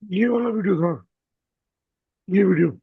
ये वाला वीडियो था। ये वीडियो।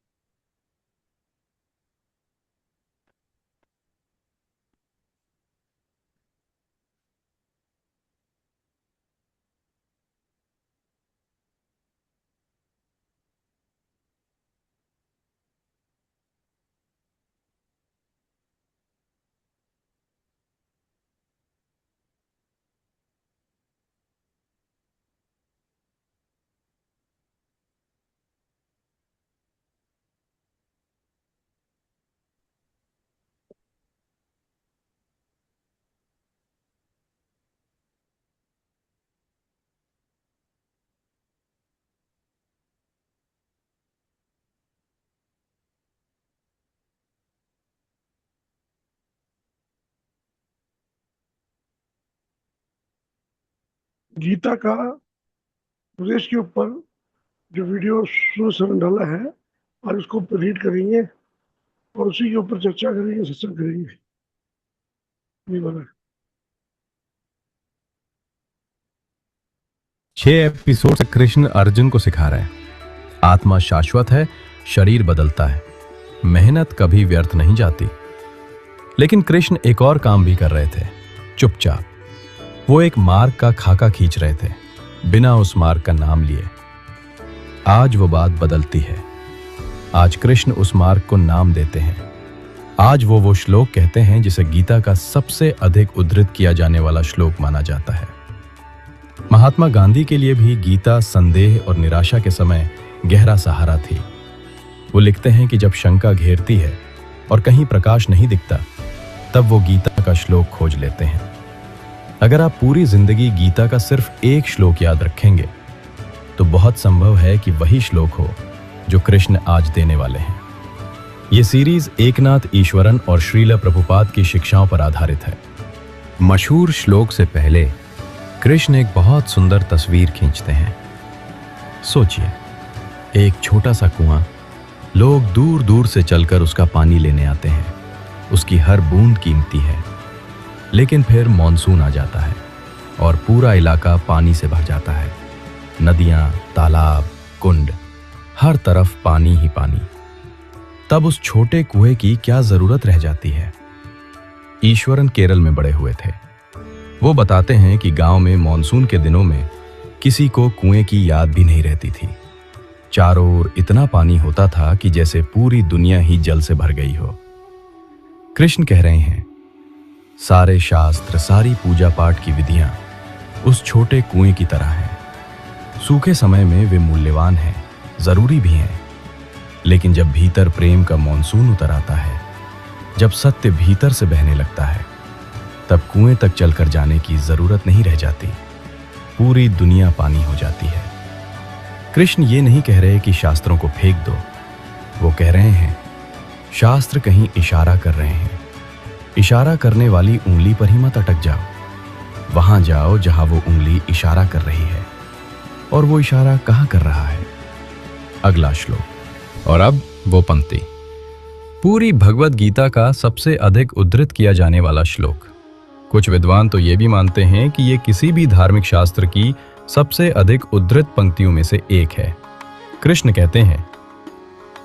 गीता का प्रदेश के ऊपर जो वीडियो शुरू से डाला है, और उसको रीड करेंगे और उसी के ऊपर चर्चा करेंगे, सत्संग करेंगे। ये वाला। 6 एपिसोड से कृष्ण अर्जुन को सिखा रहे हैं, आत्मा शाश्वत है, शरीर बदलता है, मेहनत कभी व्यर्थ नहीं जाती। लेकिन कृष्ण एक और काम भी कर रहे थे, चुपचाप। वो एक मार्ग का खाका खींच रहे थे, बिना उस मार्ग का नाम लिए। आज वो बात बदलती है। आज कृष्ण उस मार्ग को नाम देते हैं। आज वो श्लोक कहते हैं जिसे गीता का सबसे अधिक उद्धृत किया जाने वाला श्लोक माना जाता है। महात्मा गांधी के लिए भी गीता संदेह और निराशा के समय गहरा सहारा थी। वो लिखते हैं कि जब शंका घेरती है और कहीं प्रकाश नहीं दिखता, तब वो गीता का श्लोक खोज लेते हैं। अगर आप पूरी जिंदगी गीता का सिर्फ एक श्लोक याद रखेंगे, तो बहुत संभव है कि वही श्लोक हो जो कृष्ण आज देने वाले हैं। ये सीरीज एकनाथ ईश्वरन और श्रील प्रभुपाद की शिक्षाओं पर आधारित है। मशहूर श्लोक से पहले कृष्ण एक बहुत सुंदर तस्वीर खींचते हैं। सोचिए, एक छोटा सा कुआं, लोग दूर दूर से चलकर उसका पानी लेने आते हैं। उसकी हर बूंद कीमती है। लेकिन फिर मॉनसून आ जाता है और पूरा इलाका पानी से भर जाता है। नदियां, तालाब, कुंड, हर तरफ पानी ही पानी। तब उस छोटे कुएं की क्या जरूरत रह जाती है? ईश्वरन केरल में बड़े हुए थे। वो बताते हैं कि गांव में मॉनसून के दिनों में किसी को कुएं की याद भी नहीं रहती थी। चारों ओर इतना पानी होता था कि जैसे पूरी दुनिया ही जल से भर गई हो। कृष्ण कह रहे हैं, सारे शास्त्र, सारी पूजा पाठ की विधियां उस छोटे कुएं की तरह हैं। सूखे समय में वे मूल्यवान हैं, जरूरी भी हैं। लेकिन जब भीतर प्रेम का मॉनसून उतर आता है, जब सत्य भीतर से बहने लगता है, तब कुएं तक चलकर जाने की जरूरत नहीं रह जाती। पूरी दुनिया पानी हो जाती है। कृष्ण ये नहीं कह रहे कि शास्त्रों को फेंक दो। वो कह रहे हैं, शास्त्र कहीं इशारा कर रहे हैं। इशारा करने वाली उंगली पर ही मत अटक जाओ। वहां जाओ जहां वो उंगली इशारा कर रही है। और वो इशारा कहां कर रहा है? अगला श्लोक। और अब वो पंक्ति, पूरी भगवत गीता का सबसे अधिक उद्धृत किया जाने वाला श्लोक। कुछ विद्वान तो ये भी मानते हैं कि ये किसी भी धार्मिक शास्त्र की सबसे अधिक उद्धृत पंक्तियों में से एक है। कृष्ण कहते हैं,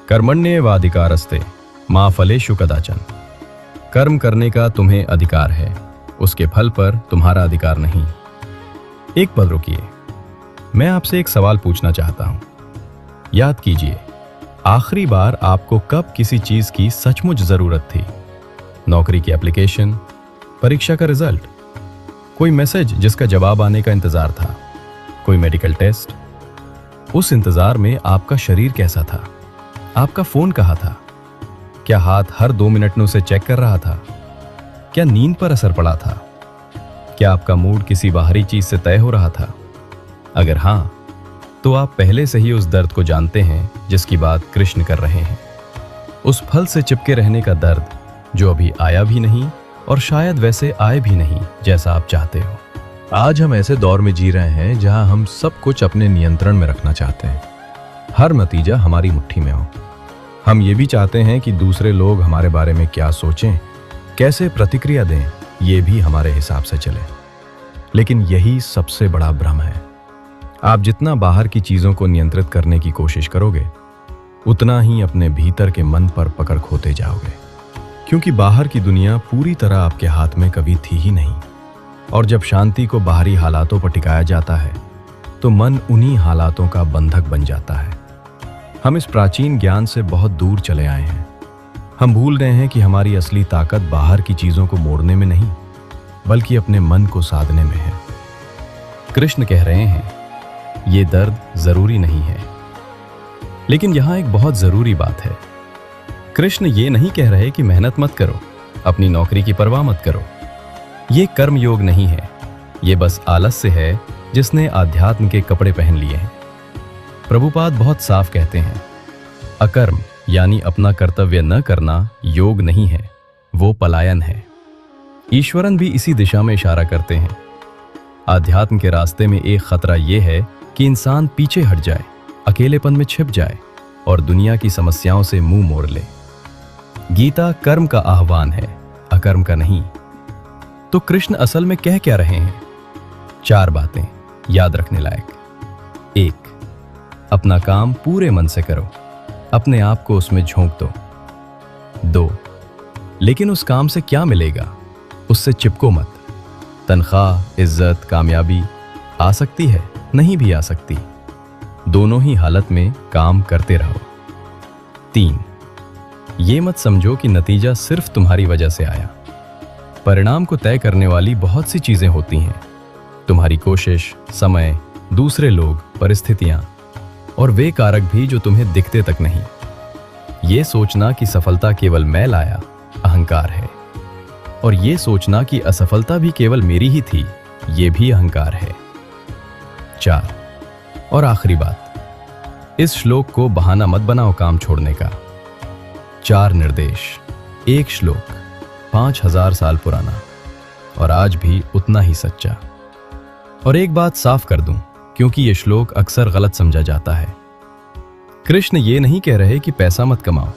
कर्मण्येवाधिकारस्ते मा फलेषु कदाचन। कर्म करने का तुम्हें अधिकार है, उसके फल पर तुम्हारा अधिकार नहीं। एक पल रुकिए, मैं आपसे एक सवाल पूछना चाहता हूं। याद कीजिए, आखिरी बार आपको कब किसी चीज की सचमुच जरूरत थी? नौकरी की एप्लीकेशन, परीक्षा का रिजल्ट, कोई मैसेज जिसका जवाब आने का इंतजार था, कोई मेडिकल टेस्ट। उस इंतजार में आपका शरीर कैसा था? आपका फोन कहाँ था? क्या हाथ हर 2 मिनट में उसे चेक कर रहा था? क्या नींद पर असर पड़ा था? क्या आपका मूड किसी बाहरी चीज से तय हो रहा था? अगर हां, तो आप पहले से ही उस दर्द को जानते हैं जिसकी बात कृष्ण कर रहे हैं। उस फल से चिपके रहने का दर्द जो अभी आया भी नहीं और शायद वैसे आए भी नहीं जैसा आप चाहते हो। आज हम ऐसे दौर में जी रहे हैं जहां हम सब कुछ अपने नियंत्रण में रखना चाहते हैं। हर नतीजा हमारी मुट्ठी में हो। हम ये भी चाहते हैं कि दूसरे लोग हमारे बारे में क्या सोचें, कैसे प्रतिक्रिया दें, ये भी हमारे हिसाब से चले। लेकिन यही सबसे बड़ा भ्रम है। आप जितना बाहर की चीजों को नियंत्रित करने की कोशिश करोगे, उतना ही अपने भीतर के मन पर पकड़ खोते जाओगे, क्योंकि बाहर की दुनिया पूरी तरह आपके हाथ में कभी थी ही नहीं। और जब शांति को बाहरी हालातों पर टिकाया जाता है तो मन उन्हीं हालातों का बंधक बन जाता है। हम इस प्राचीन ज्ञान से बहुत दूर चले आए हैं। हम भूल गए हैं कि हमारी असली ताकत बाहर की चीजों को मोड़ने में नहीं, बल्कि अपने मन को साधने में है। कृष्ण कह रहे हैं, ये दर्द जरूरी नहीं है। लेकिन यहां एक बहुत जरूरी बात है। कृष्ण ये नहीं कह रहे कि मेहनत मत करो, अपनी नौकरी की परवाह मत करो। ये कर्म योग नहीं है, ये बस आलस्य है जिसने आध्यात्म के कपड़े पहन लिए हैं। प्रभुपाद बहुत साफ कहते हैं, अकर्म यानी अपना कर्तव्य न करना योग नहीं है, वो पलायन है। ईश्वरन भी इसी दिशा में इशारा करते हैं। आध्यात्म के रास्ते में एक खतरा यह है कि इंसान पीछे हट जाए, अकेलेपन में छिप जाए और दुनिया की समस्याओं से मुंह मोड़ ले। गीता कर्म का आह्वान है, अकर्म का नहीं। तो कृष्ण असल में कह क्या रहे हैं? 4 बातें याद रखने लायक। 1, अपना काम पूरे मन से करो, अपने आप को उसमें झोंक दो। 2, लेकिन उस काम से क्या मिलेगा, उससे चिपको मत। तनख्वाह, इज्जत, कामयाबी आ सकती है, नहीं भी आ सकती। दोनों ही हालत में काम करते रहो। 3, ये मत समझो कि नतीजा सिर्फ तुम्हारी वजह से आया। परिणाम को तय करने वाली बहुत सी चीजें होती हैं, तुम्हारी कोशिश, समय, दूसरे लोग, परिस्थितियां और वे कारक भी जो तुम्हें दिखते तक नहीं। ये सोचना कि सफलता केवल मैं लाया, अहंकार है। और ये सोचना कि असफलता भी केवल मेरी ही थी, ये भी अहंकार है। 4, और आखिरी बात, इस श्लोक को बहाना मत बनाओ काम छोड़ने का। 4 निर्देश, एक श्लोक, 5000 साल पुराना और आज भी उतना ही सच्चा। और एक बात साफ कर दूं, क्योंकि यह श्लोक अक्सर गलत समझा जाता है। कृष्ण ये नहीं कह रहे कि पैसा मत कमाओ,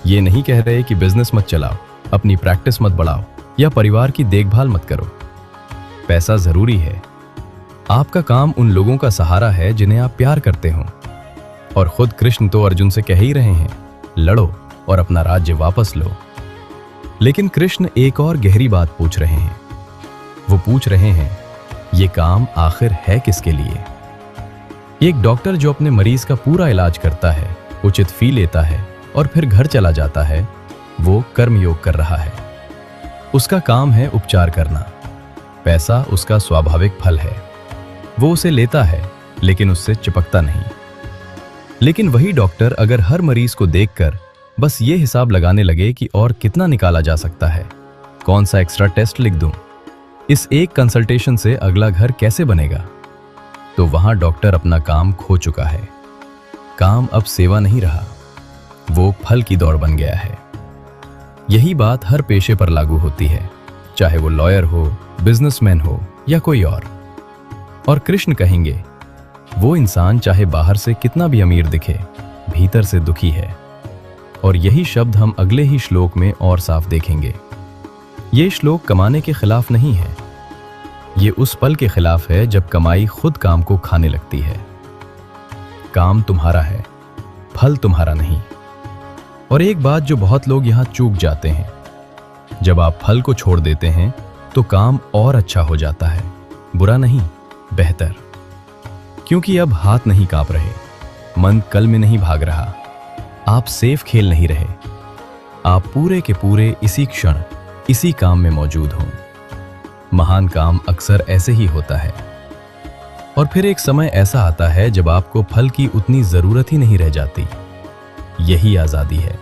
ये नहीं कह रहे कि बिजनेस मत चलाओ, अपनी प्रैक्टिस मत बढ़ाओ या परिवार की देखभाल मत करो। पैसा जरूरी है, आपका काम उन लोगों का सहारा है जिन्हें आप प्यार करते हो। और खुद कृष्ण तो अर्जुन से कह ही रहे हैं, लड़ो और अपना राज्य वापस लो। लेकिन कृष्ण एक और गहरी बात पूछ रहे हैं। वो पूछ रहे हैं, ये काम आखिर है किसके लिए? एक डॉक्टर जो अपने मरीज का पूरा इलाज करता है, उचित फी लेता है और फिर घर चला जाता है, वो कर्मयोग कर रहा है। उसका काम है उपचार करना। पैसा उसका स्वाभाविक फल है, वो उसे लेता है लेकिन उससे चिपकता नहीं। लेकिन वही डॉक्टर अगर हर मरीज को देखकर बस ये हिसाब लगाने लगे कि और कितना निकाला जा सकता है, कौन सा एक्स्ट्रा टेस्ट लिख दूं, इस एक कंसल्टेशन से अगला घर कैसे बनेगा, तो वहां डॉक्टर अपना काम खो चुका है। काम अब सेवा नहीं रहा, वो फल की दौड़ बन गया है। यही बात हर पेशे पर लागू होती है, चाहे वो लॉयर हो, बिजनेसमैन हो या कोई और कृष्ण कहेंगे, वो इंसान चाहे बाहर से कितना भी अमीर दिखे, भीतर से दुखी है। और यही शब्द हम अगले ही श्लोक में और साफ देखेंगे। ये श्लोक कमाने के खिलाफ नहीं है, ये उस पल के खिलाफ है जब कमाई खुद काम को खाने लगती है। काम तुम्हारा है, फल तुम्हारा नहीं। और एक बात जो बहुत लोग यहां चूक जाते हैं, जब आप फल को छोड़ देते हैं तो काम और अच्छा हो जाता है। बुरा नहीं, बेहतर। क्योंकि अब हाथ नहीं कांप रहे, मन कल में नहीं भाग रहा, आप सेफ खेल नहीं रहे, आप पूरे के पूरे इसी क्षण इसी काम में मौजूद हो। महान काम अक्सर ऐसे ही होता है। और फिर एक समय ऐसा आता है जब आपको फल की उतनी जरूरत ही नहीं रह जाती। यही आजादी है।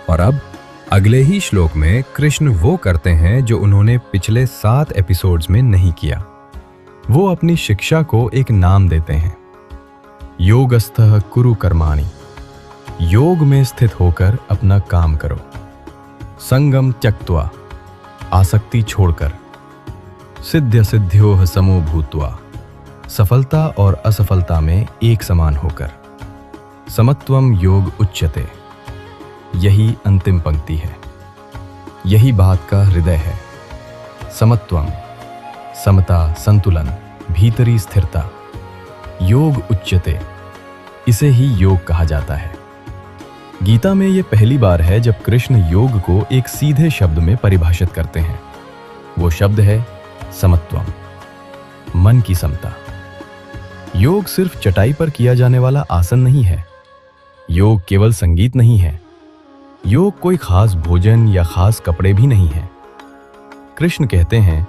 और अब अगले ही श्लोक में कृष्ण वो करते हैं जो उन्होंने पिछले 7 एपिसोड्स में नहीं किया। वो अपनी शिक्षा को एक नाम देते हैं, योगस्थः कुरु कर्माणि। योग में स्थित होकर अपना काम करो। संगम त्यक्त्वा, आसक्ति छोड़कर। सिद्ध सिद्ध्योः समो भूत्वा, सफलता और असफलता में एक समान होकर। समत्वम योग उच्यते, यही अंतिम पंक्ति है, यही बात का हृदय है। समत्वम, समता, संतुलन, भीतरी स्थिरता, योग उच्यते, इसे ही योग कहा जाता है। गीता में यह पहली बार है जब कृष्ण योग को एक सीधे शब्द में परिभाषित करते हैं। वो शब्द है समत्वम, मन की समता। योग सिर्फ चटाई पर किया जाने वाला आसन नहीं है। योग केवल संगीत नहीं है। योग कोई खास भोजन या खास कपड़े भी नहीं है। कृष्ण कहते हैं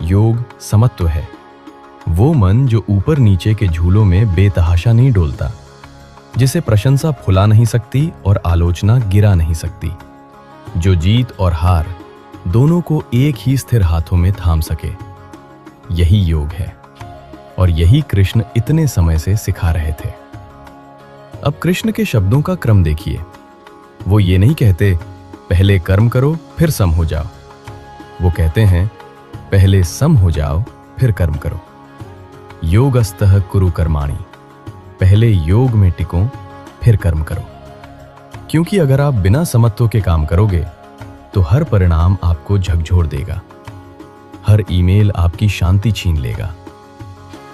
योग समत्व है। वो मन जो ऊपर नीचे के झूलों में बेतहाशा नहीं डोलता, जिसे प्रशंसा फुला नहीं सकती और आलोचना गिरा नहीं सकती, जो जीत और हार दोनों को एक ही स्थिर हाथों में थाम सके। यही योग है और यही कृष्ण इतने समय से सिखा रहे थे। अब कृष्ण के शब्दों का क्रम देखिए। वो ये नहीं कहते पहले कर्म करो फिर सम हो जाओ। वो कहते हैं पहले सम हो जाओ फिर कर्म करो। योगस्तः कुरु कर्माणि, पहले योग में टिको फिर कर्म करो। क्योंकि अगर आप बिना समत्व के काम करोगे तो हर परिणाम आपको झकझोर देगा। हर ईमेल आपकी शांति छीन लेगा।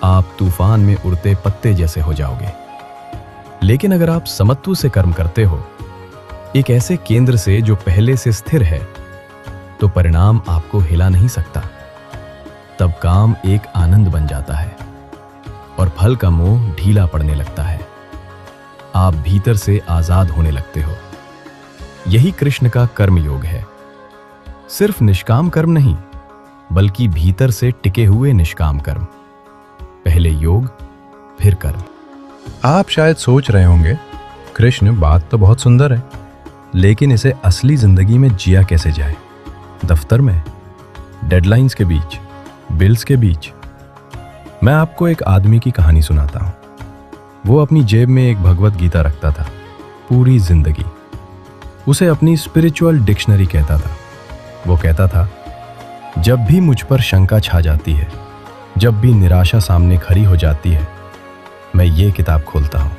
आप तूफान में उड़ते पत्ते जैसे हो जाओगे। लेकिन अगर आप समत्व से कर्म करते हो, एक ऐसे केंद्र से जो पहले से स्थिर है, तो परिणाम आपको हिला नहीं सकता। तब काम एक आनंद बन जाता है और फल का मोह ढीला पड़ने लगता है। आप भीतर से आजाद होने लगते हो। यही कृष्ण का कर्म योग है। सिर्फ निष्काम कर्म नहीं, बल्कि भीतर से टिके हुए निष्काम कर्म। पहले योग फिर कर्म। आप शायद सोच रहे होंगे कृष्ण बात तो बहुत सुंदर है, लेकिन इसे असली जिंदगी में जिया कैसे जाए? दफ्तर में, डेडलाइंस के बीच, बिल्स के बीच। मैं आपको एक आदमी की कहानी सुनाता हूं। वो अपनी जेब में एक भगवत गीता रखता था पूरी जिंदगी। उसे अपनी स्पिरिचुअल डिक्शनरी कहता था। वो कहता था, जब भी मुझ पर शंका छा जाती है, जब भी निराशा सामने खड़ी हो जाती है, मैं ये किताब खोलता हूं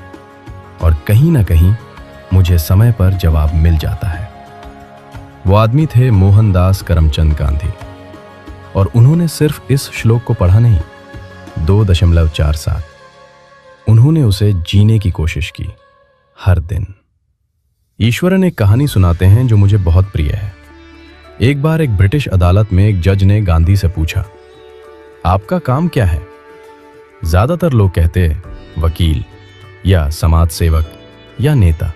और कहीं ना कहीं मुझे समय पर जवाब मिल जाता है। वो आदमी थे मोहनदास करमचंद गांधी, और उन्होंने सिर्फ इस श्लोक को पढ़ा नहीं, 2.47 उन्होंने उसे जीने की कोशिश की, हर दिन। ईश्वरन एक कहानी सुनाते हैं जो मुझे बहुत प्रिय है। एक बार एक ब्रिटिश अदालत में एक जज ने गांधी से पूछा, आपका काम क्या है? ज्यादातर लोग कहते हैं वकील या समाज सेवक या नेता।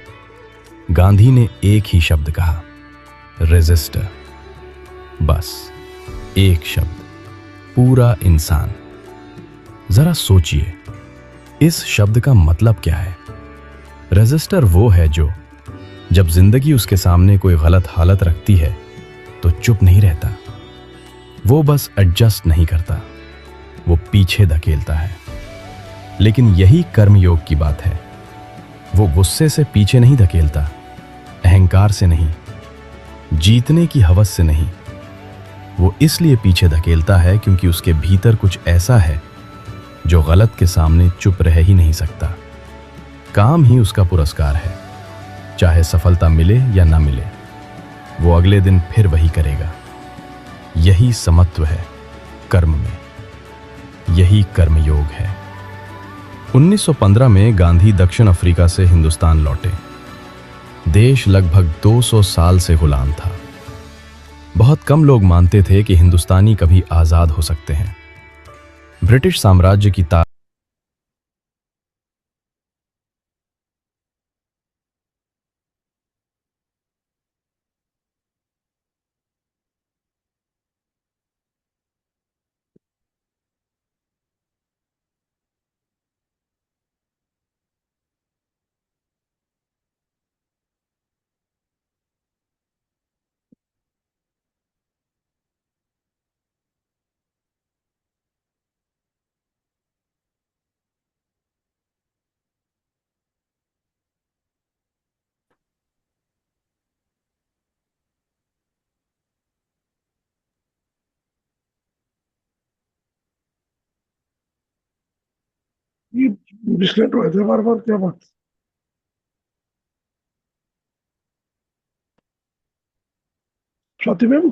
गांधी ने एक ही शब्द कहा, रेजिस्टर। बस एक शब्द, पूरा इंसान। जरा सोचिए, इस शब्द का मतलब क्या है? रेजिस्टर वो है जो जब जिंदगी उसके सामने कोई गलत हालत रखती है तो चुप नहीं रहता। वो बस एडजस्ट नहीं करता, वो पीछे धकेलता है। लेकिन यही कर्मयोग की बात है। वो गुस्से से पीछे नहीं धकेलता, अहंकार से नहीं, जीतने की हवस से नहीं। वो इसलिए पीछे धकेलता है क्योंकि उसके भीतर कुछ ऐसा है जो गलत के सामने चुप रह ही नहीं सकता। काम ही उसका पुरस्कार है। चाहे सफलता मिले या ना मिले, वो अगले दिन फिर वही करेगा। यही समत्व है कर्म में, यही कर्मयोग है। 1915 में गांधी दक्षिण अफ्रीका से हिंदुस्तान लौटे। देश लगभग 200 साल से गुलाम था। बहुत कम लोग मानते थे कि हिंदुस्तानी कभी आजाद हो सकते हैं। ब्रिटिश साम्राज्य की ये डिस्कनेक्ट हुए थे बार बार, क्या बात? स्वाति मैम,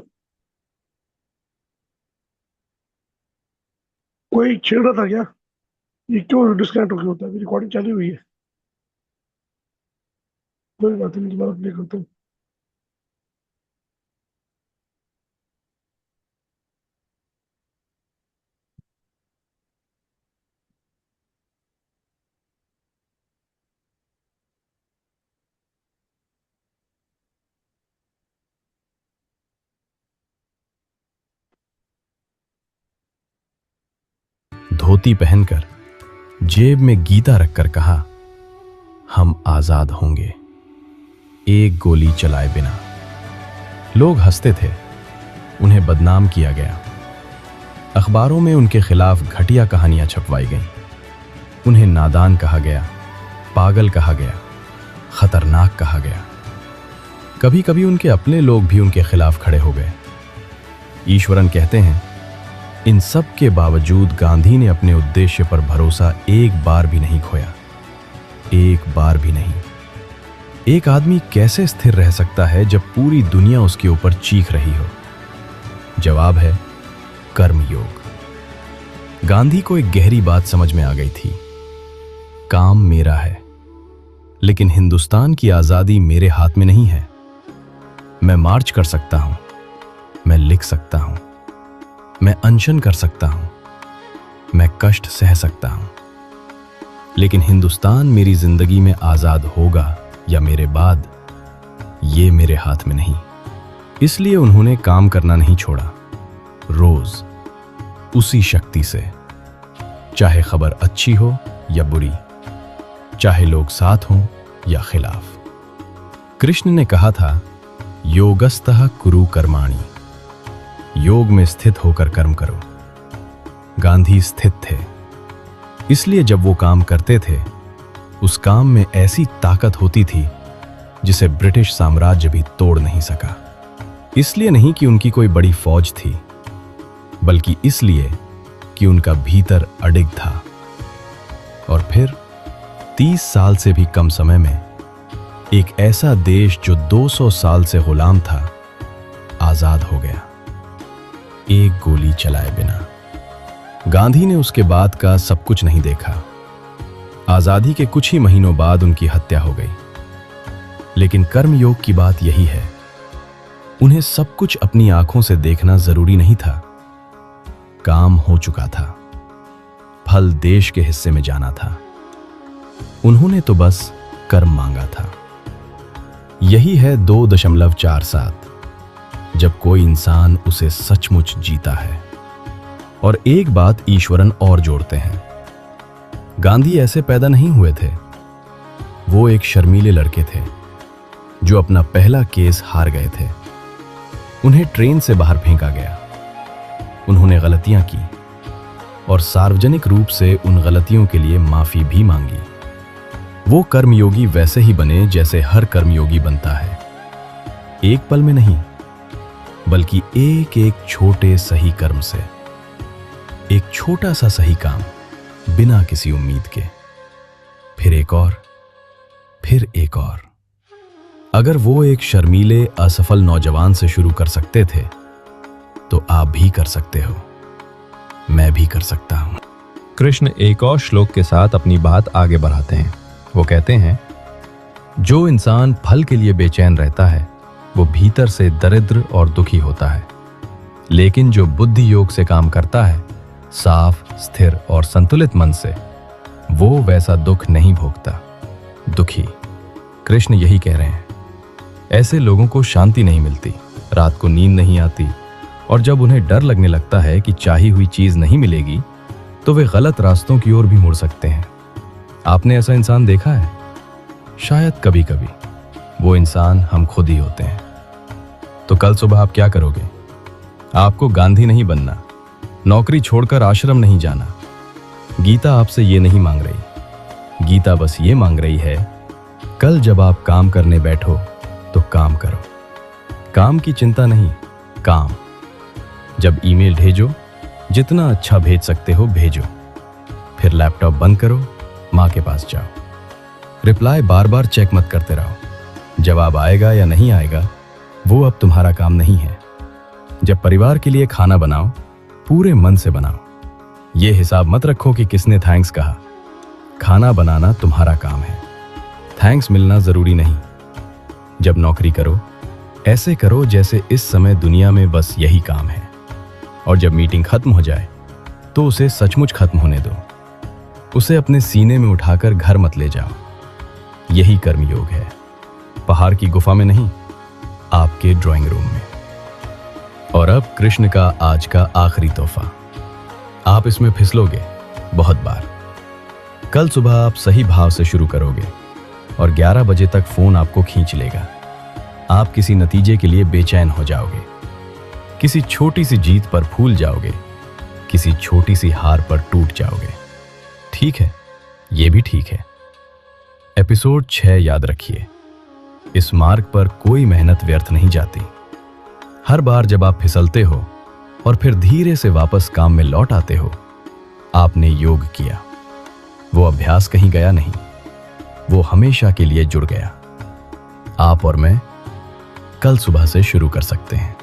कोई छेड़ रहा था क्या? ये क्यों डिस्कनेक्ट होकर होता है? मेरी रिकॉर्डिंग चालू हुई है। कोई बात नहीं, दोबारा प्ले करता हूँ। धोती पहनकर जेब में गीता रखकर कहा, हम आजाद होंगे एक गोली चलाए बिना। लोग हंसते थे, उन्हें बदनाम किया गया। अखबारों में उनके खिलाफ घटिया कहानियां छपवाई गईं। उन्हें नादान कहा गया, पागल कहा गया, खतरनाक कहा गया। कभी कभी उनके अपने लोग भी उनके खिलाफ खड़े हो गए। ईश्वरन कहते हैं, इन सब के बावजूद गांधी ने अपने उद्देश्य पर भरोसा एक बार भी नहीं खोया, एक बार भी नहीं। एक आदमी कैसे स्थिर रह सकता है जब पूरी दुनिया उसके ऊपर चीख रही हो? जवाब है कर्मयोग। गांधी को एक गहरी बात समझ में आ गई थी, काम मेरा है, लेकिन हिंदुस्तान की आजादी मेरे हाथ में नहीं है। मैं मार्च कर सकता हूं, मैं लिख सकता हूं, मैं अनशन कर सकता हूं, मैं कष्ट सह सकता हूं, लेकिन हिंदुस्तान मेरी जिंदगी में आजाद होगा या मेरे बाद, ये मेरे हाथ में नहीं। इसलिए उन्होंने काम करना नहीं छोड़ा, रोज उसी शक्ति से, चाहे खबर अच्छी हो या बुरी, चाहे लोग साथ हों या खिलाफ। कृष्ण ने कहा था, योगस्तः कुरु कर्माणि, योग में स्थित होकर कर्म करो। गांधी स्थित थे, इसलिए जब वो काम करते थे, उस काम में ऐसी ताकत होती थी जिसे ब्रिटिश साम्राज्य भी तोड़ नहीं सका। इसलिए नहीं कि उनकी कोई बड़ी फौज थी, बल्कि इसलिए कि उनका भीतर अडिग था। और फिर 30 साल से भी कम समय में एक ऐसा देश जो 200 साल से गुलाम था, आजाद हो गया, एक गोली चलाए बिना। गांधी ने उसके बाद का सब कुछ नहीं देखा। आजादी के कुछ ही महीनों बाद उनकी हत्या हो गई। लेकिन कर्मयोग की बात यही है, उन्हें सब कुछ अपनी आंखों से देखना जरूरी नहीं था। काम हो चुका था, फल देश के हिस्से में जाना था। उन्होंने तो बस कर्म मांगा था। यही है 2.47, जब कोई इंसान उसे सचमुच जीता है। और एक बात ईश्वरन और जोड़ते हैं, गांधी ऐसे पैदा नहीं हुए थे। वो एक शर्मीले लड़के थे जो अपना पहला केस हार गए थे। उन्हें ट्रेन से बाहर फेंका गया। उन्होंने गलतियां की और सार्वजनिक रूप से उन गलतियों के लिए माफी भी मांगी। वो कर्मयोगी वैसे ही बने जैसे हर कर्मयोगी बनता है, एक पल में नहीं, बल्कि एक एक छोटे सही कर्म से। एक छोटा सा सही काम, बिना किसी उम्मीद के, फिर एक और, फिर एक और। अगर वो एक शर्मीले असफल नौजवान से शुरू कर सकते थे, तो आप भी कर सकते हो, मैं भी कर सकता हूं। कृष्ण एक और श्लोक के साथ अपनी बात आगे बढ़ाते हैं। वो कहते हैं, जो इंसान फल के लिए बेचैन रहता है, वो भीतर से दरिद्र और दुखी होता है। लेकिन जो बुद्धि योग से काम करता है, साफ, स्थिर और संतुलित मन से, वो वैसा दुख नहीं भोगता। दुखी, कृष्ण यही कह रहे हैं। ऐसे लोगों को शांति नहीं मिलती, रात को नींद नहीं आती, और जब उन्हें डर लगने लगता है कि चाही हुई चीज नहीं मिलेगी, तो वे गलत रास्तों की ओर भी मुड़ सकते हैं। आपने ऐसा इंसान देखा है? शायद कभी कभी। वो इंसान हम खुद ही होते हैं। तो कल सुबह आप क्या करोगे? आपको गांधी नहीं बनना, नौकरी छोड़कर आश्रम नहीं जाना। गीता आपसे ये नहीं मांग रही। गीता बस ये मांग रही है, कल जब आप काम करने बैठो तो काम करो। काम की चिंता नहीं, काम। जब ईमेल भेजो, जितना अच्छा भेज सकते हो भेजो। फिर लैपटॉप बंद करो, माँ के पास जाओ। रिप्लाई बार बार चेक मत करते रहो। जवाब आएगा या नहीं आएगा, वो अब तुम्हारा काम नहीं है। जब परिवार के लिए खाना बनाओ, पूरे मन से बनाओ। ये हिसाब मत रखो कि किसने थैंक्स कहा। खाना बनाना तुम्हारा काम है, थैंक्स मिलना जरूरी नहीं। जब नौकरी करो ऐसे करो जैसे इस समय दुनिया में बस यही काम है, और जब मीटिंग खत्म हो जाए तो उसे सचमुच खत्म होने दो। उसे अपने सीने में उठाकर घर मत ले जाओ। यही कर्मयोग है, पहाड़ की गुफा में नहीं, आपके ड्राइंग रूम में। और अब कृष्ण का आज का आखिरी तोहफा। आप इसमें फिसलोगे बहुत बार। कल सुबह आप सही भाव से शुरू करोगे और 11 बजे तक फोन आपको खींच लेगा। आप किसी नतीजे के लिए बेचैन हो जाओगे, किसी छोटी सी जीत पर फूल जाओगे, किसी छोटी सी हार पर टूट जाओगे। ठीक है, यह भी ठीक है। एपिसोड 6 याद रखिए, इस मार्ग पर कोई मेहनत व्यर्थ नहीं जाती। हर बार जब आप फिसलते हो और फिर धीरे से वापस काम में लौट आते हो, आपने योग किया। वो अभ्यास कहीं गया नहीं, वो हमेशा के लिए जुड़ गया। आप और मैं कल सुबह से शुरू कर सकते हैं।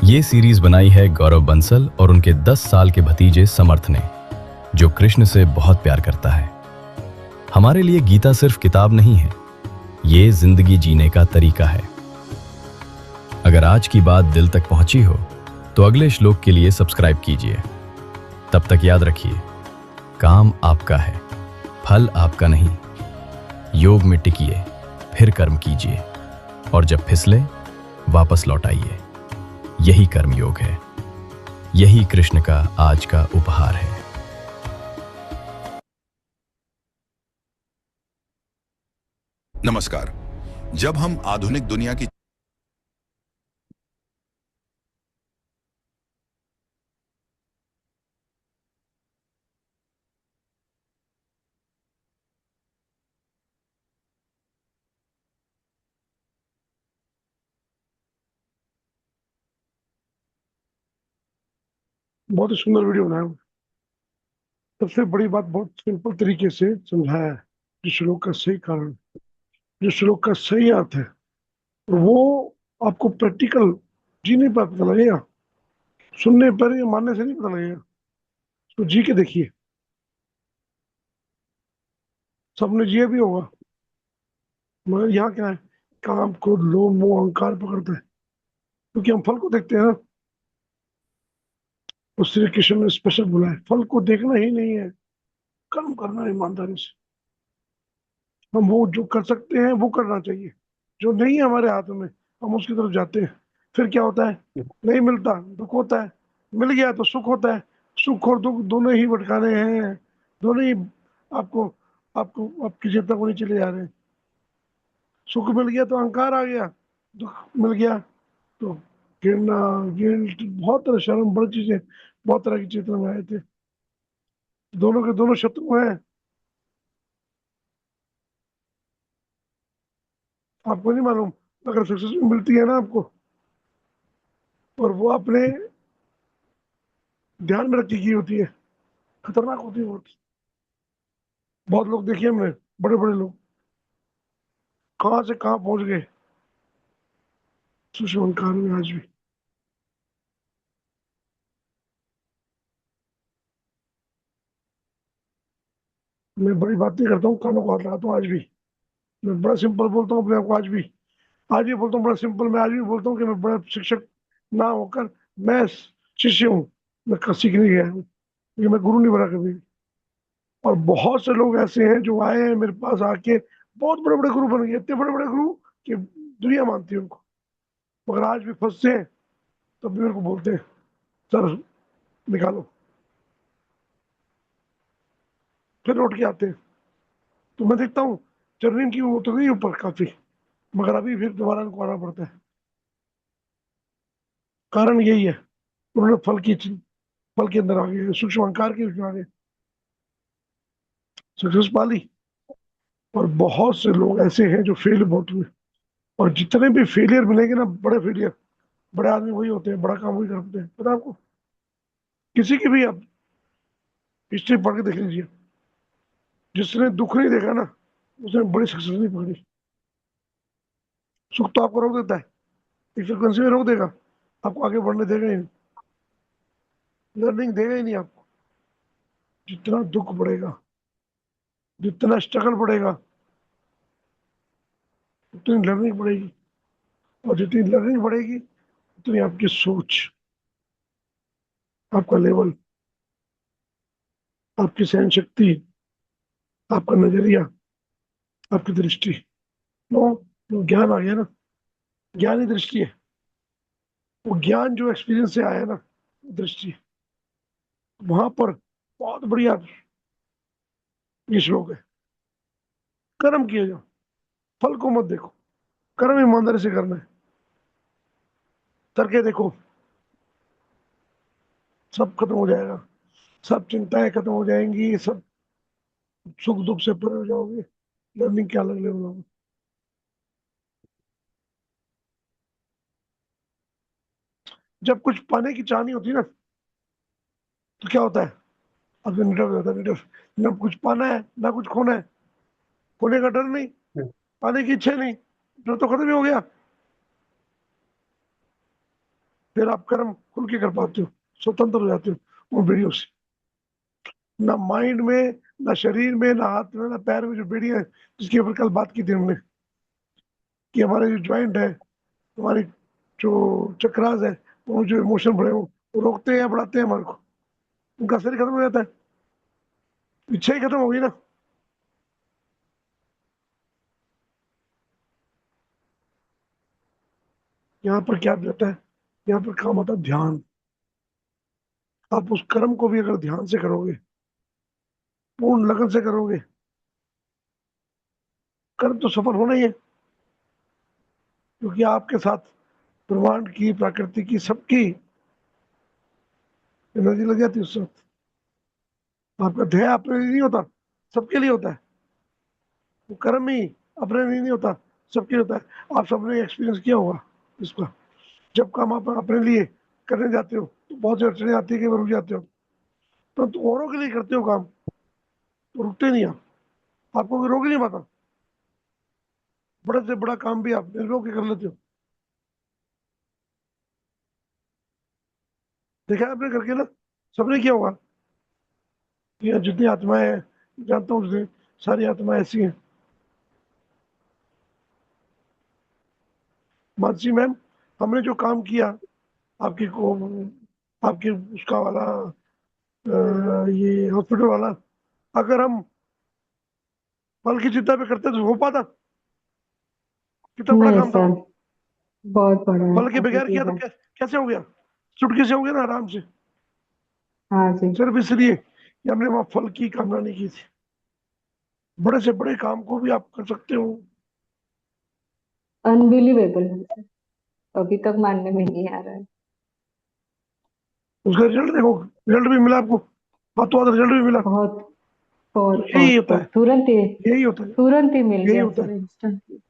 ये सीरीज बनाई है गौरव बंसल और उनके 10 साल के भतीजे समर्थ ने, जो कृष्ण से बहुत प्यार करता है। हमारे लिए गीता सिर्फ किताब नहीं है, ये जिंदगी जीने का तरीका है। अगर आज की बात दिल तक पहुंची हो तो अगले श्लोक के लिए सब्सक्राइब कीजिए। तब तक याद रखिए, काम आपका है, फल आपका नहीं। योग में टिकिए, फिर कर्म कीजिए, और जब फिसले वापस लौट आइए। यही कर्म योग है, यही कृष्ण का आज का उपहार है। नमस्कार। जब हम आधुनिक दुनिया की बहुत ही सुंदर वीडियो बनाया। सबसे बड़ी बात बहुत सिंपल तरीके से समझाया है, जिस श्लोक का सही कारण, जिस श्लोक का सही अर्थ है, और वो आपको प्रैक्टिकल जीने पर पता लगेगा, सुनने पर या मानने से नहीं पता लगेगा। उसको जी के देखिए, सबने जिया भी होगा। मगर यहाँ क्या है, काम क्रोध लोभ मोह अहंकार पकड़ता है, क्योंकि हम फल को देखते हैं ना। और श्री कृष्ण ने स्पेशल बोला है, फल को देखना ही नहीं है, कर्म करना है ईमानदारी से। हम वो जो कर सकते हैं वो करना चाहिए, जो नहीं है हमारे हाथ में हम उसकी तरफ जाते हैं। फिर क्या होता है, नहीं मिलता दुख होता है, मिल गया तो सुख होता है। सुख और दुख दोनों ही भटकाने हैं, दोनों ही आपको आपको आपकी चेतना को नहीं चले जा रहे हैं। सुख मिल गया तो अहंकार आ गया, दुख मिल गया तो गिरना, गिल्ट, बहुत तरह, शर्म, बड़ी चीजें, बहुत तरह की चेतना में आए थे। दोनों के दोनों शत्रु हैं। आपको नहीं मालूम, अगर सक्सेस मिलती है ना आपको, और वो अपने ध्यान में रखी की होती है, खतरनाक होती है बहुत। बहुत लोग देखिए हमने, बड़े बड़े लोग कहाँ से कहाँ पहुंच गए सुषमकार में आज भी। मैं बड़ी बात नहीं करता हूँ, कानों को हाथ लगाता हूँ आज भी। मैं बड़ा सिंपल बोलता हूँ अपने आप को आज भी। आज भी बोलता हूँ बड़ा सिंपल। मैं आज भी बोलता हूँ कि मैं बड़ा शिक्षक ना होकर मैं शिष्य हूँ। मैं सीख नहीं गया हूँ, क्योंकि मैं गुरु नहीं बना कभी। और बहुत से लोग ऐसे हैं जो आए हैं मेरे पास आके, बहुत बड़े बड़े गुरु बन गए, इतने बड़े बड़े गुरु कि दुनिया मानती है उनको, मगर आज भी फंसते हैं। तब भी मेरे को बोलते हैं, सर निकालो, फिर लौट के आते हैं। तो मैं देखता हूँ जर्नी की वो तो गई ऊपर काफी, मगर अभी फिर दोबारा इनको आना पड़ता है। कारण यही है, उन्होंने फल के अंदर आ गए, सूक्ष्म अहंकार के उसमें आ गए, सक्सेस पा ली। और बहुत से लोग ऐसे हैं जो फेल बहुत हुए। और जितने भी फेलियर मिलेंगे ना, बड़े फेलियर, बड़े आदमी वही होते हैं, बड़ा काम वही करते हैं। पता है आपको, किसी की भी आप हिस्ट्री पढ़ के देख लीजिए, जिसने दुख नहीं देखा ना, उसने बड़ी सक्सेस नहीं पकड़ी। सुख तो आपको रोक देता है, एक फ्रिक्वेंसी में रोक देगा, आपको आगे बढ़ने देगा ही नहीं, लर्निंग देगा ही नहीं आपको। जितना दुख बढ़ेगा, जितना स्ट्रगल बढ़ेगा, उतनी लर्निंग बढ़ेगी। और जितनी लर्निंग बढ़ेगी, उतनी आपकी सोच, आपका लेवल, आपकी सहन शक्ति, आपका नजरिया, आपकी दृष्टि, वो ज्ञान आ गया ना। ज्ञान ही दृष्टि है। वो ज्ञान जो एक्सपीरियंस से आया ना, दृष्टि, वहां पर बहुत बढ़िया ये श्लोक है। कर्म किए जाओ, फल को मत देखो, कर्म ईमानदारी से करना है। करके देखो, सब खत्म हो जाएगा, सब चिंताएं खत्म हो जाएंगी, सब सुख दुख से परे हो जाओगे। लर्निंग क्या अलग लेवल होगा। जब कुछ पाने की चाह नहीं होती ना, तो क्या होता है? आदमी निर्भय हो जाता है, निर्भय। ना कुछ पाना है, ना कुछ खोना है। खोने का डर नहीं, पाने की इच्छा नहीं, डर तो खत्म ही हो गया। फिर आप कर्म खुल के कर पाते हो, स्वतंत्र हो जाते हो उन बेड़ियों से। ना माइंड में, ना शरीर में, ना हाथ में, ना पैर में जो बेड़ियां हैं, जिसके ऊपर कल बात की थी हमने, कि हमारे जो ज्वाइंट है, हमारी जो चक्रास है, वो जो इमोशन बढ़े वो रोकते हैं या बढ़ाते हैं हमारे को। उनका असर ही खत्म हो जाता है, इच्छा ही खत्म हो गई ना। यहाँ पर क्या रहता है? यहाँ पर काम आता है ध्यान। आप उस कर्म को भी अगर ध्यान से करोगे, पूर्ण लगन से करोगे, कर्म तो सफल होना ही है। क्योंकि आपके साथ ब्रह्मांड की, प्रकृति की, सबकी एनर्जी लग जाती है उस वक्त। आपका ध्येय अपने लिए नहीं होता, सबके लिए होता है। वो कर्म ही अपने लिए नहीं होता, सबके लिए होता है। आप सबने एक्सपीरियंस किया होगा इसका। जब काम आप अपने लिए करने जाते हो, तो बहुत सी अड़चने आती है कि रुक जाते हो। तो औरों के लिए करते हो काम, तो रुकते नहीं आप। आपको कोई रोक ही नहीं पाता। बड़े से बड़ा काम भी आप निर्भय होकर कर लेते हो। देखा है आपने करके ना, सबने किया होगा। कि जितनी आत्माएं हैं, जानता हूँ उसने, सारी आत्माएं ऐसी हैं। मानसी मैम, हमने जो काम किया आपकी को, आपके उसका वाला, ये हॉस्पिटल वाला, अगर हम फल की चिंता पे करते तो हो पाता? कितना बड़ा नहीं काम था सर, वो। बहुत बड़ा है, फल के बगैर किया तो पॉजिटिव है। कैसे हो गया? चुटकी से हो गया ना, आराम से। हाँ जी। सिर्फ इसलिए कि हमने वहां फल की कामना नहीं की थी। बड़े से बड़े काम को भी आप कर सकते हो। अनबिलीवेबल है सर, अभी तक मानने में नहीं आ रहा है। उसका रिजल्ट देखो, रिजल्ट भी मिला आपको, हाथों हाथ रिजल्ट भी मिला। बहुत तो बहुत यही बहुत होता है, बहुत तुरंत ही, यही होता है, तुरंत ही मिल यही गया होता सर, है, इंस्टेंटली।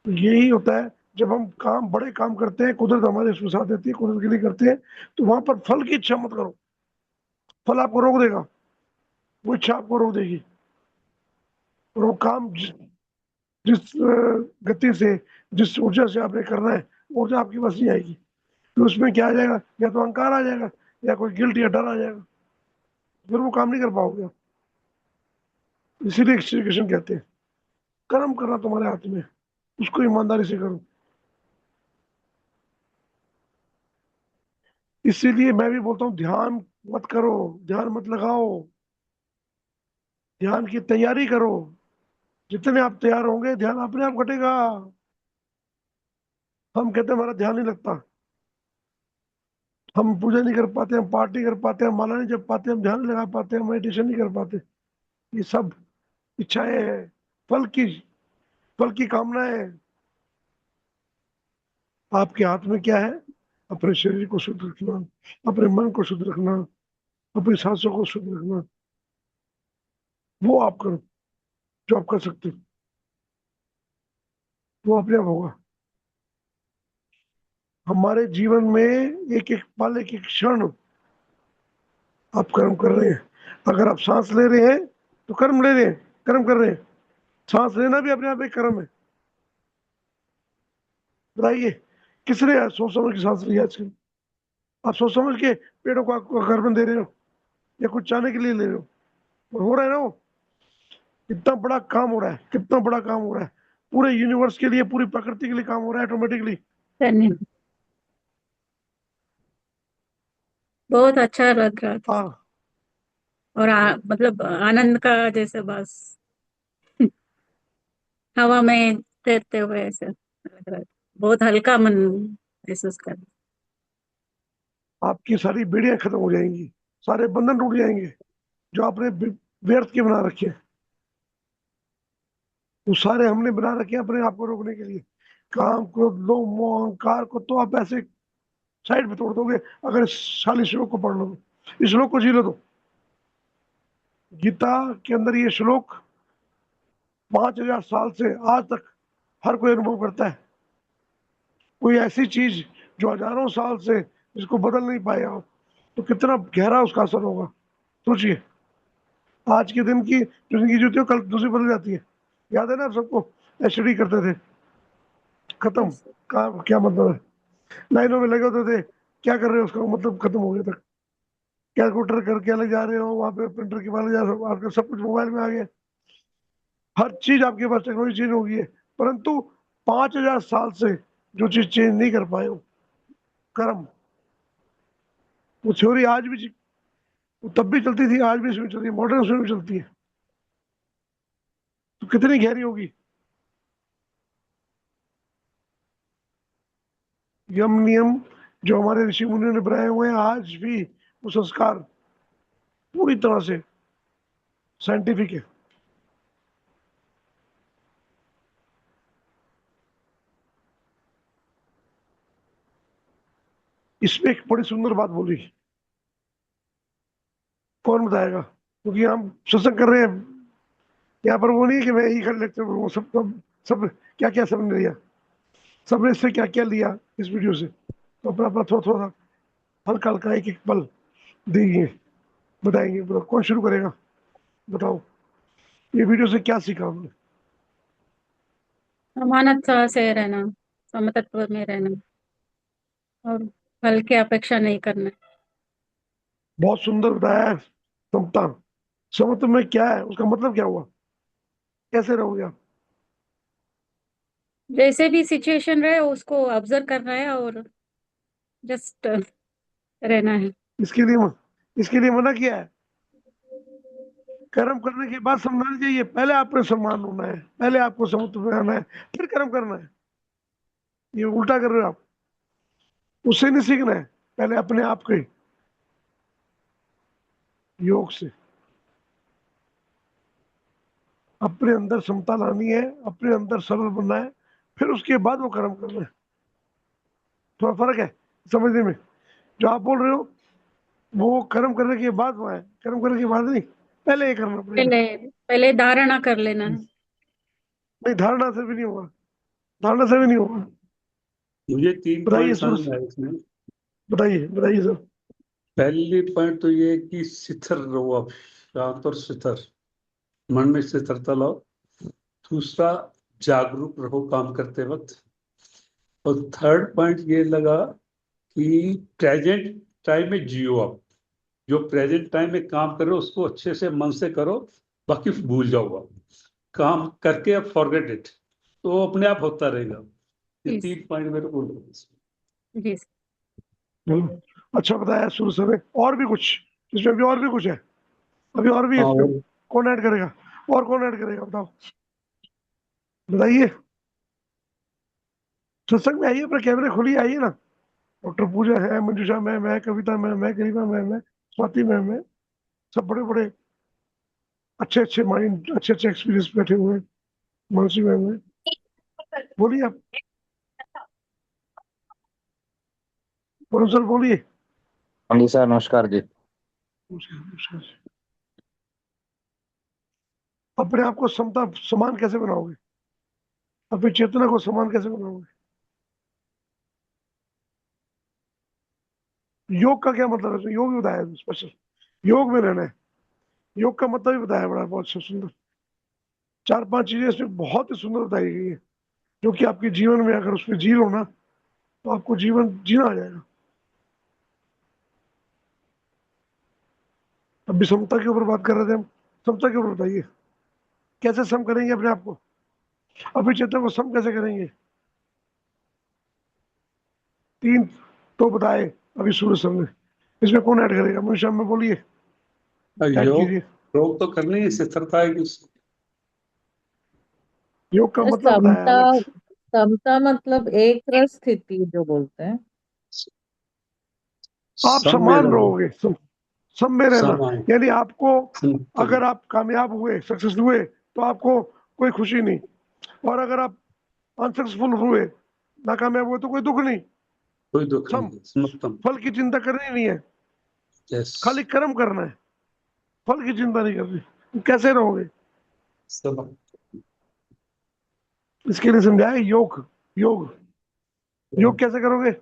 यही होता है। जब हम काम, बड़े काम करते हैं, कुदरत हमारे उसमें साथ देती है, कुदरत के लिए करते हैं, तो वहां पर फल की इच्छा मत करो। फल आपको रोक देगा, वो इच्छा आपको रोक देगी। और वो काम जिस गति से, जिस ऊर्जा से आपने करना है, वो ऊर्जा आपके पास नहीं आएगी। तो उसमें क्या आ जाएगा? या तो अहंकार आ जाएगा, या कोई गिल्ट या डर आ जाएगा। फिर वो काम नहीं कर पाओगे आप। इसीलिए श्री कृष्ण कहते हैं, कर्म करना तुम्हारे हाथ में है, उसको ईमानदारी से करो। इसीलिए मैं भी बोलता हूँ, ध्यान मत करो, ध्यान मत लगाओ, ध्यान की तैयारी करो। जितने आप तैयार होंगे, ध्यान अपने आप घटेगा। हम कहते हैं हमारा ध्यान नहीं लगता, हम पूजा नहीं कर पाते, हम पाठ नहीं कर पाते, हम माला नहीं जप पाते, हम ध्यान नहीं लगा पाते, हम मेडिटेशन नहीं कर पाते। ये सब इच्छाएं हैं, फल की, फल की कामनाएं। आपके हाथ में क्या है? अपने शरीर को शुद्ध रखना, अपने मन को शुद्ध रखना, अपनी सांसों को शुद्ध रखना। वो आप करो, जो आप कर सकते हो, वो अपने आप होगा। हमारे जीवन में एक एक पल, एक एक क्षण आप कर्म कर रहे हैं। अगर आप सांस ले रहे हैं, तो कर्म ले रहे हैं, कर्म कर रहे हैं। सांस लेना भी अपने आप एक कर्म है। बताइए, किसने सोच समझ के सांस लिया आजकल? आप सोच समझ के पेड़ों को कार्बन दे रहे हो? या कुछ चाहने के लिए ले रहे हो, और हो रहा है ना वो। कितना बड़ा काम हो रहा है, कितना बड़ा काम हो रहा है, पूरे यूनिवर्स के लिए, पूरी प्रकृति के लिए काम हो रहा है ऑटोमेटिकली। धन्यवाद। बहुत अच्छा लग रहा था। हाँ। और मतलब आनंद का जैसे बस हवा में तैरते हुए ऐसे लग रहा था। बहुत हल्का मन महसूस कर। आपकी सारी बेड़ियां खत्म हो जाएंगी, सारे बंधन टूट जाएंगे जो आपने व्यर्थ के बना रखे हैं। वो सारे हमने बना रखे हैं अपने आप को रोकने के लिए। काम, क्रोध, लोभ, मोह, अहंकार को तो आप ऐसे साइड में तोड़ दोगे अगर इस खाली श्लोक को पढ़ लो तो। इस श्लोक को जी लो तो। गीता के अंदर ये श्लोक 5,000 साल से आज तक हर कोई अनुभव करता है। कोई ऐसी चीज जो हजारों साल से जिसको बदल नहीं पाया हो, तो कितना गहरा उसका असर होगा, सोचिए। आज के दिन की जो जिंदगी जो होती है कल दूसरी बदल जाती है। याद है ना आप सबको, एसटीडी करते थे, खत्म। का क्या मतलब है, लाइनों में लगे होते थे, क्या कर रहे हो उसका मतलब खत्म हो गया तक। कैलकुलेटर करके अलग जा रहे हो, वहां पे प्रिंटर के वाले जा रहे हो, आपके सब कुछ मोबाइल में आ गया। हर चीज आपके पास टेक्नोलॉजी चेंज हो गई है, परंतु 5,000 साल से जो चीज चेंज नहीं कर पाए हो, कर्म, वो थ्योरी आज भी, वो तब भी चलती थी, आज भी इसमें चलती है, मॉडर्न उसमें भी चलती है। तो कितनी गहरी होगी। यम नियम जो हमारे ऋषि मुनियों ने बनाए हुए हैं, आज भी वो संस्कार पूरी तरह से साइंटिफिक है। इसमें एक बड़ी सुंदर बात बोली, कौन बताएगा, क्योंकि हम सत्संग कर रहे हैं यहाँ पर। वो नहीं है कि मैं ही कर लेक्चर करूँ, सब क्या क्या समझ लिया, सबने इससे क्या क्या लिया इस वीडियो से, तो अपना अपना थोड़ा थोड़ा हल्का हल्का एक एक पल देंगे, बताएंगे। बताओ कौन शुरू करेगा, बताओ ये वीडियो से क्या सीखा हमने। समानता से रहना, समतत्व में रहना, और फल की अपेक्षा नहीं करना। बहुत सुंदर बताया है। समता, समत्व में क्या है, उसका मतलब क्या हुआ, कैसे रहोगे आप। जैसे भी सिचुएशन रहे उसको ऑब्जर्व करना है और जस्ट रहना है। इसके लिए मना किया है। कर्म करने के बाद समझाना चाहिए, पहले आपको सम्मान होना है, पहले आपको समत्व में आना है, फिर कर्म करना है। ये उल्टा कर रहे हो आप, उससे नहीं सीखना है, पहले अपने आप के योग से अपने अंदर समता लानी है, अपने अंदर सरल बनना है, फिर उसके बाद वो कर्म करना है। थोड़ा फर्क है समझने में। जो आप बोल रहे हो वो कर्म करने के बाद हुआ है, कर्म करने के बाद नहीं, पहले ये करना पड़ेगा। पहले पहले धारणा कर लेना है। नहीं, धारणा से भी नहीं होगा, धारणा से भी नहीं होगा। मुझे तीन बताइए पॉइंट सूरज, समझ आए इसमें। बताइए बताइए सर। पहली पॉइंट तो ये है कि स्थिर रहो आप, शांत और स्थिर, मन में स्थिरता लाओ। दूसरा, जागरूक रहो काम करते वक्त। और थर्ड पॉइंट ये लगा कि प्रेजेंट टाइम में जियो आप। जो प्रेजेंट टाइम में काम कर रहे हो उसको अच्छे से मन से करो, बाकी भूल जाओ आप। काम करके अब फॉरगेट इट, तो वो अपने आप होता रहेगा। ये जी तीन पॉइंट मेरे को लगे। जी। चलो, अच्छा बताया सूरज सर ने। और भी कुछ इसमें, अभी और भी कुछ है, अभी और भी है हाँ, इसमें। और कौन ऐड करेगा, और कौन ऐड करेगा, बताओ, बताइए। सत्संग में आइए, अपने कैमरे खोलिए, आइए ना। डॉक्टर पूजा है, मंजूषा मैम है, कविता मैम है, गरिमा मैम है, स्वाति मैम है, सब बड़े बड़े अच्छे अच्छे माइंड, अच्छे अच्छे एक्सपीरियंस बैठे हुए हैं। मानसी मैम है, बोलिए आप, वरुण सर बोलिए। हाँ जी सर, नमस्कार जी। नमस्कार, नमस्कार। अपने आप को समता समान कैसे बनाओगे, अपनी चेतना को समान कैसे बनाओगे। योग का क्या मतलब है, तो योग भी बताया स्पेशल, योग में रहना है। योग का मतलब भी बताया, बड़ा बहुत सुंदर। चार पांच चीजें इसमें बहुत ही सुंदर बताई गई है, जो कि आपके जीवन में अगर उसमें जी लो ना, तो आपको जीवन जीना आ जाएगा। अब अभी समता के ऊपर बात कर रहे थे हम। समता के ऊपर बताइए, कैसे सम करेंगे अपने आप को? अभी चेतन को सम कैसे करेंगे? 3 तो बताए अभी सूर्य सर ने। इसमें कौन ऐड करेगा? मनुष्य में बोलिए, ऐड योग कीजिए। योग तो करनी है, स्थिरता है कि योग का मतलब बताया समता। अलग से। समता मतलब एक रस स्थिति जो बोलते हैं। आप सब में समान रहना, रहोगे, सब में रहना। समान यानी आपको, संतुलन। अगर आप कामयाब हुए, सक्सेस हुए, तो आपको कोई खुशी नहीं। और अगर आप अनसक्सेसफुल हुए, नाकामयाब हुए, तो कोई दुख नहीं। कोई दुख सम। नहीं, समत्तम। फल की चिंता करनी नहीं है, यस। खाली कर्म करना है, फल की चिंता नहीं करनी। कैसे रहोगे? सब इसके लिए समझाया योग। योग, योग कैसे करोगे?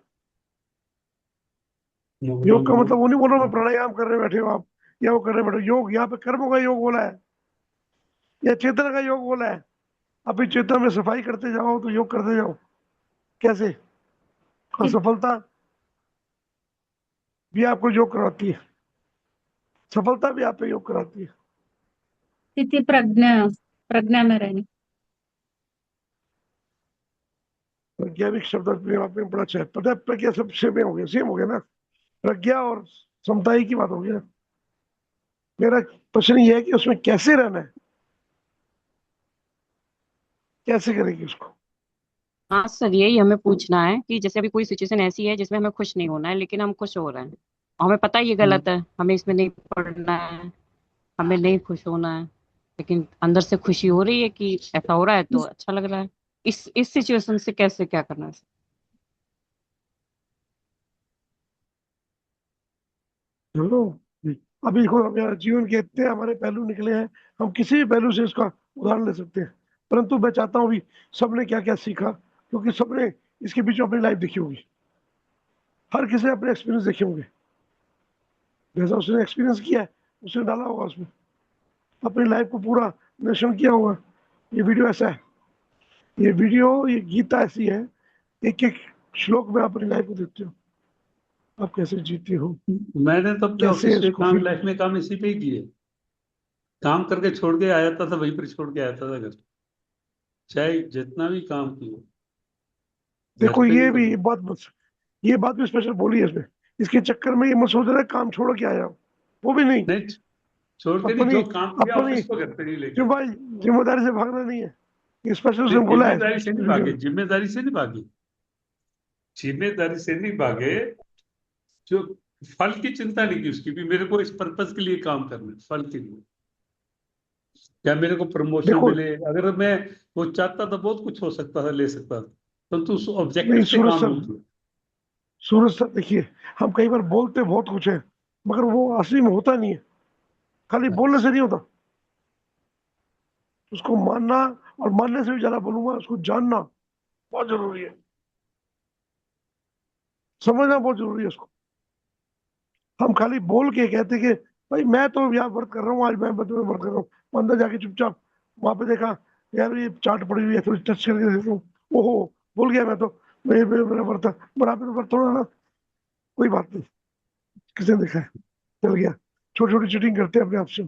योग का मतलब वो नहीं बोल रहा मैं प्राणायाम कर रहे बैठे हो आप, या वो कर रहे बैठे हो। योग यहाँ पे कर्मों का योग बोला है, या चेतन का योग बोला है। अभी चेतन में सफाई करते जाओ तो योग करते जाओ। कैसे? और सफलता भी आपको योग कराती है, सफलता भी आप पे योग कराती है। स्थिति प्रज्ञा, प्रज्ञा में रहना। प्रज्ञा भी शब्द अपने आप में बड़ा अच्छा है। पता है, प्रज्ञा सब सेम हो गया ना। प्रज्ञा और समता ही की बात होगी ना। मेरा प्रश्न ये है कि उसमें कैसे रहना है, कैसे करेगी उसको? हाँ सर, यही हमें पूछना है कि जैसे अभी कोई सिचुएशन ऐसी है जिसमें हमें खुश नहीं होना है लेकिन हम खुश हो रहे हैं, और हमें पता है ये गलत है, हमें इसमें नहीं पढ़ना है, हमें नहीं खुश होना है, लेकिन अंदर से खुशी हो रही है कि ऐसा हो रहा है तो अच्छा लग रहा है। इस सिचुएशन से कैसे क्या करना है? चलो, अभी देखो, हमारे जीवन के इतने हमारे पहलू निकले हैं, हम किसी भी पहलू से इसका उदाहरण ले सकते हैं। परंतु मैं चाहता हूँ भी सबने क्या क्या सीखा, क्योंकि सबने इसके बीच में अपनी लाइफ देखी होगी। हर किसी ने अपने एक्सपीरियंस देखे होंगे। जैसा उसने एक्सपीरियंस किया है, उसने डाला होगा उसमें अपनी लाइफ को पूरा नरेशन किया होगा। ये वीडियो ऐसा है, ये वीडियो, ये गीता ऐसी है, एक एक श्लोक में आप अपनी लाइफ को देखते हो, आप कैसे जीते हो, मैंने तो अपने कैसे ऑफिस में इसको काम, फील। लाइफ में काम इसी पे ही किए। काम करके छोड़ के आया था वहीं पर छोड़ के आया था घर, चाहे जितना भी काम किया घर देखो, पे नहीं ये भी कभी। ये बात भी स्पेशल बोली है इसमें। इसके चक्कर में ये मत सोच रहे काम छोड़ के आया हो, वो भी नहीं। नहीं, छोड़ के नहीं, अपनी जो काम किया अपनी ऑफिस को घर पे नहीं लेके। जिम्मेदारी जिम्मेदारी से भागना नहीं है, ये स्पेशल उसने नहीं, बोला है जिम्मेदारी इस से नहीं वीडियो भागे, में। जिम्मेदारी से नहीं भागे, जिम्मेदारी से नहीं भागे। जो फल की चिंता नहीं की उसकी भी, मेरे को इस पर्पज के लिए काम करना है, फल के लिए, या मेरे को प्रमोशन देखो, मिले। अगर मैं वो चाहता था बहुत कुछ हो सकता था, ले सकता था, परंतु उस ऑब्जेक्टिव नहीं से काम नहीं किया। सूरज सर देखिए, हम कई बार बोलते बहुत कुछ है, मगर वो असली में होता नहीं है। खाली बोलने से नहीं होता, उसको मानना, और मानने से भी ज्यादा बोलूंगा, उसको जानना बहुत जरूरी है, समझना बहुत जरूरी है उसको। हम खाली बोल के कहते कि भाई मैं तो यहाँ व्रत कर रहा हूँ, आज मैं व्रत कर रहा हूँ, अंदर जाके चुपचाप वहां पे देखा, यार ये चाट पड़ी हुई है, थोड़ी टच करके देखता हूँ, ओहो भूल गया मैं तो, मेरा व्रत है। बराबर व्रत थोड़ा ना, कोई बात नहीं, किसने देखा है, चल गया। छोटी छोटी चीटिंग करते हैं अपने आप से,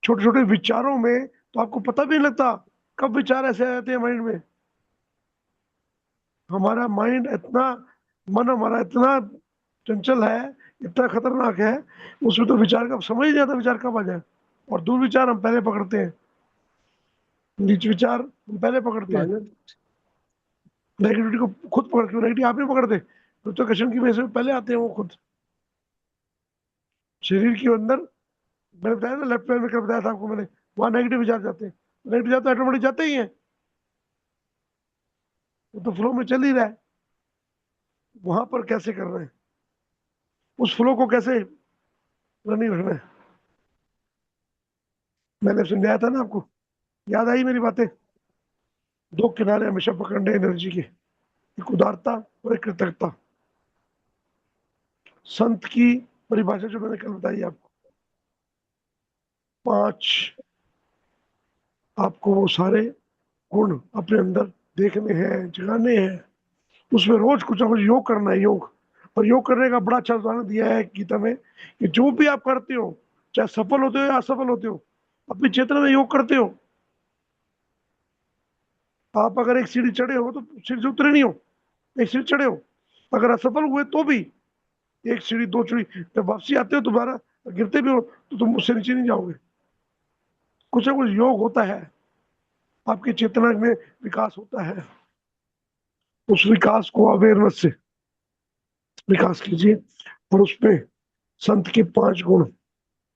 छोटे छोटे विचारों में, तो आपको पता भी नहीं लगता कब विचार ऐसे आ जाते हैं माइंड में। हमारा माइंड इतना, मन हमारा इतना चंचल है, इतना खतरनाक है, उसमें तो विचार का समझ ही नहीं आता विचार कब आ जाए। और दुर्विचार हम पहले पकड़ते हैं, नीच विचार हम पहले पकड़ते हैं, नेगेटिविटी को खुद पकड़ते हैं। नेगेटिव आप नहीं पकड़ते, तो क्वेश्चन की वजह से पहले आते हैं वो खुद। शरीर के अंदर, मैंने बताया ना, लेफ्ट पैर में कर बताया था आपको मैंने, वहां नेगेटिव विचार जाते हैं। नेगेटिव विचार तो ऑटोमेटिक जाते ही हैं, वो तो फ्लो में चल ही रहा है। वहां पर कैसे कर रहे हैं, उस फ्लो को कैसे रनिंग रखना है, मैंने समझाया था ना आपको, याद आई मेरी बातें? दो किनारे हमेशा पकड़ने एनर्जी के, एक उदारता और एक कृतज्ञता। संत की परिभाषा जो मैंने कल बताई आपको, 5 आपको वो सारे गुण अपने अंदर देखने हैं, जगाने हैं। उसमें रोज कुछ ना कुछ योग करना है, योग। और योग करने का बड़ा अच्छा उदाहरण दिया है गीता में, कि जो भी आप करते हो चाहे सफल होते हो या असफल होते हो, अपनी चेतना में योग करते हो। आप अगर एक सीढ़ी चढ़े हो तो सीढ़ी से उतरे नहीं हो, एक सीढ़ी चढ़े हो। अगर असफल हुए तो भी एक सीढ़ी, दो सीढ़ी, जब वापसी आते हो दोबारा गिरते भी हो तो तुम उससे नीचे नहीं जाओगे। कुछ ना कुछ योग होता है, आपकी चेतना में विकास होता है। उस विकास को अवेयरनेस से विकास कीजिए और उसमें संत के 5 गुण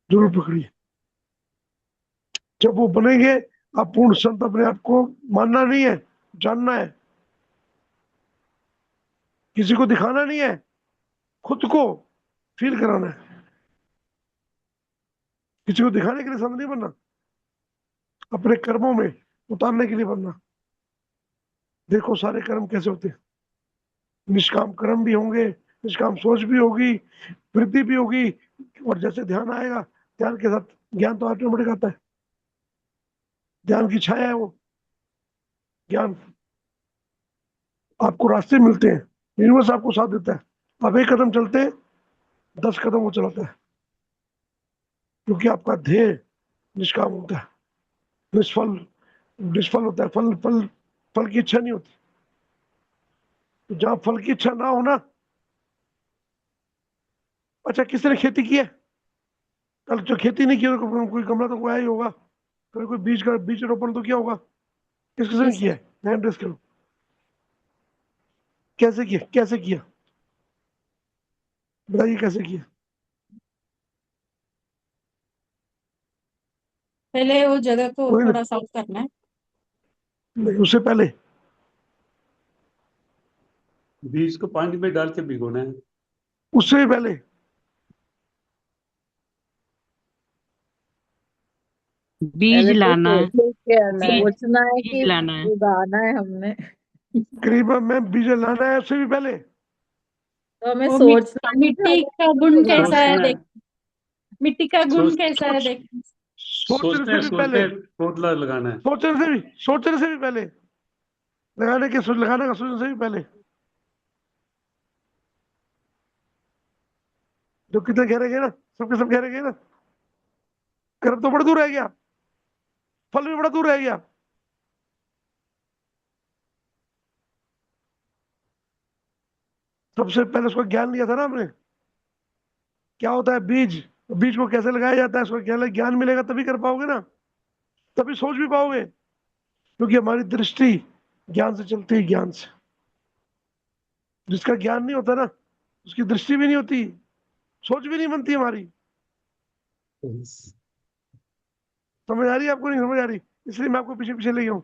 जरूर पकड़िए। जब वो बनेंगे, आप पूर्ण संत अपने आप को मानना नहीं है, जानना है। किसी को दिखाना नहीं है, खुद को फील कराना है। किसी को दिखाने के लिए संत नहीं बनना, अपने कर्मों में उतारने के लिए बनना। देखो सारे कर्म कैसे होते हैं, निष्काम कर्म भी होंगे, निष्काम सोच भी होगी, वृद्धि भी होगी, और जैसे ध्यान आएगा, ध्यान के साथ ज्ञान तो ऑटोमेटिक आता है। ध्यान की छाया है वो ज्ञान। आपको रास्ते मिलते हैं, यूनिवर्स आपको साथ देता है। आप एक कदम चलते हैं, 10 कदम वो चलाता है, क्योंकि आपका ध्येय निष्काम होता है, निष्फल निष्फल होता है। फल फल फल की इच्छा नहीं होती। तो जहां फल की इच्छा ना होना। अच्छा, किसने खेती की है? कल जो खेती नहीं की, कोई गमला तो कोई आया ही होगा, कल कोई बीज रोपण तो किया होगा। किस किसने यस किया सर। है? हैंड रेस करो। कैसे किया, कैसे किया, बताइए कैसे किया। पहले वो जगह को कोई थोड़ा साफ करना है। नहीं, उससे पहले बीज को पानी में डाल के भिगोना है। उससे भी पहले बीज पहले तो लाना है। सर, बीज सोचना है बीज कि लाना है। उगाना है हमने। करीबन में बीज लाना है, उससे भी पहले तो हमें वो सोचना है कि मिट्टी हमें का बीज गुण कैसा उगाना है सोचना है, देख, मिट्टी का गुण सोच कैसा है सोच देख। सोचने से भी सोचते पहले, हैं पौधा लगाना है। सोचने से भी पहले, लगाने का सोचने से भी पहले। जो कितने गहरे गए ना, सबके सब गहरे गए ना। कर्म तो बड़ा दूर रह गया, फल भी बड़ा दूर रह गया। सबसे पहले उसका ज्ञान लिया था ना हमने। क्या होता है बीज, बीज को कैसे लगाया जाता है, उसका ज्ञान ज्ञान मिलेगा तभी कर पाओगे ना, तभी सोच भी पाओगे। क्योंकि हमारी दृष्टि ज्ञान से चलती है, ज्ञान से। जिसका ज्ञान नहीं होता ना, उसकी दृष्टि भी नहीं होती, सोच भी नहीं बनती हमारी। समझ आ रही है आपको? नहीं समझ आ रही, इसलिए मैं आपको पीछे पीछे ले गया हूँ।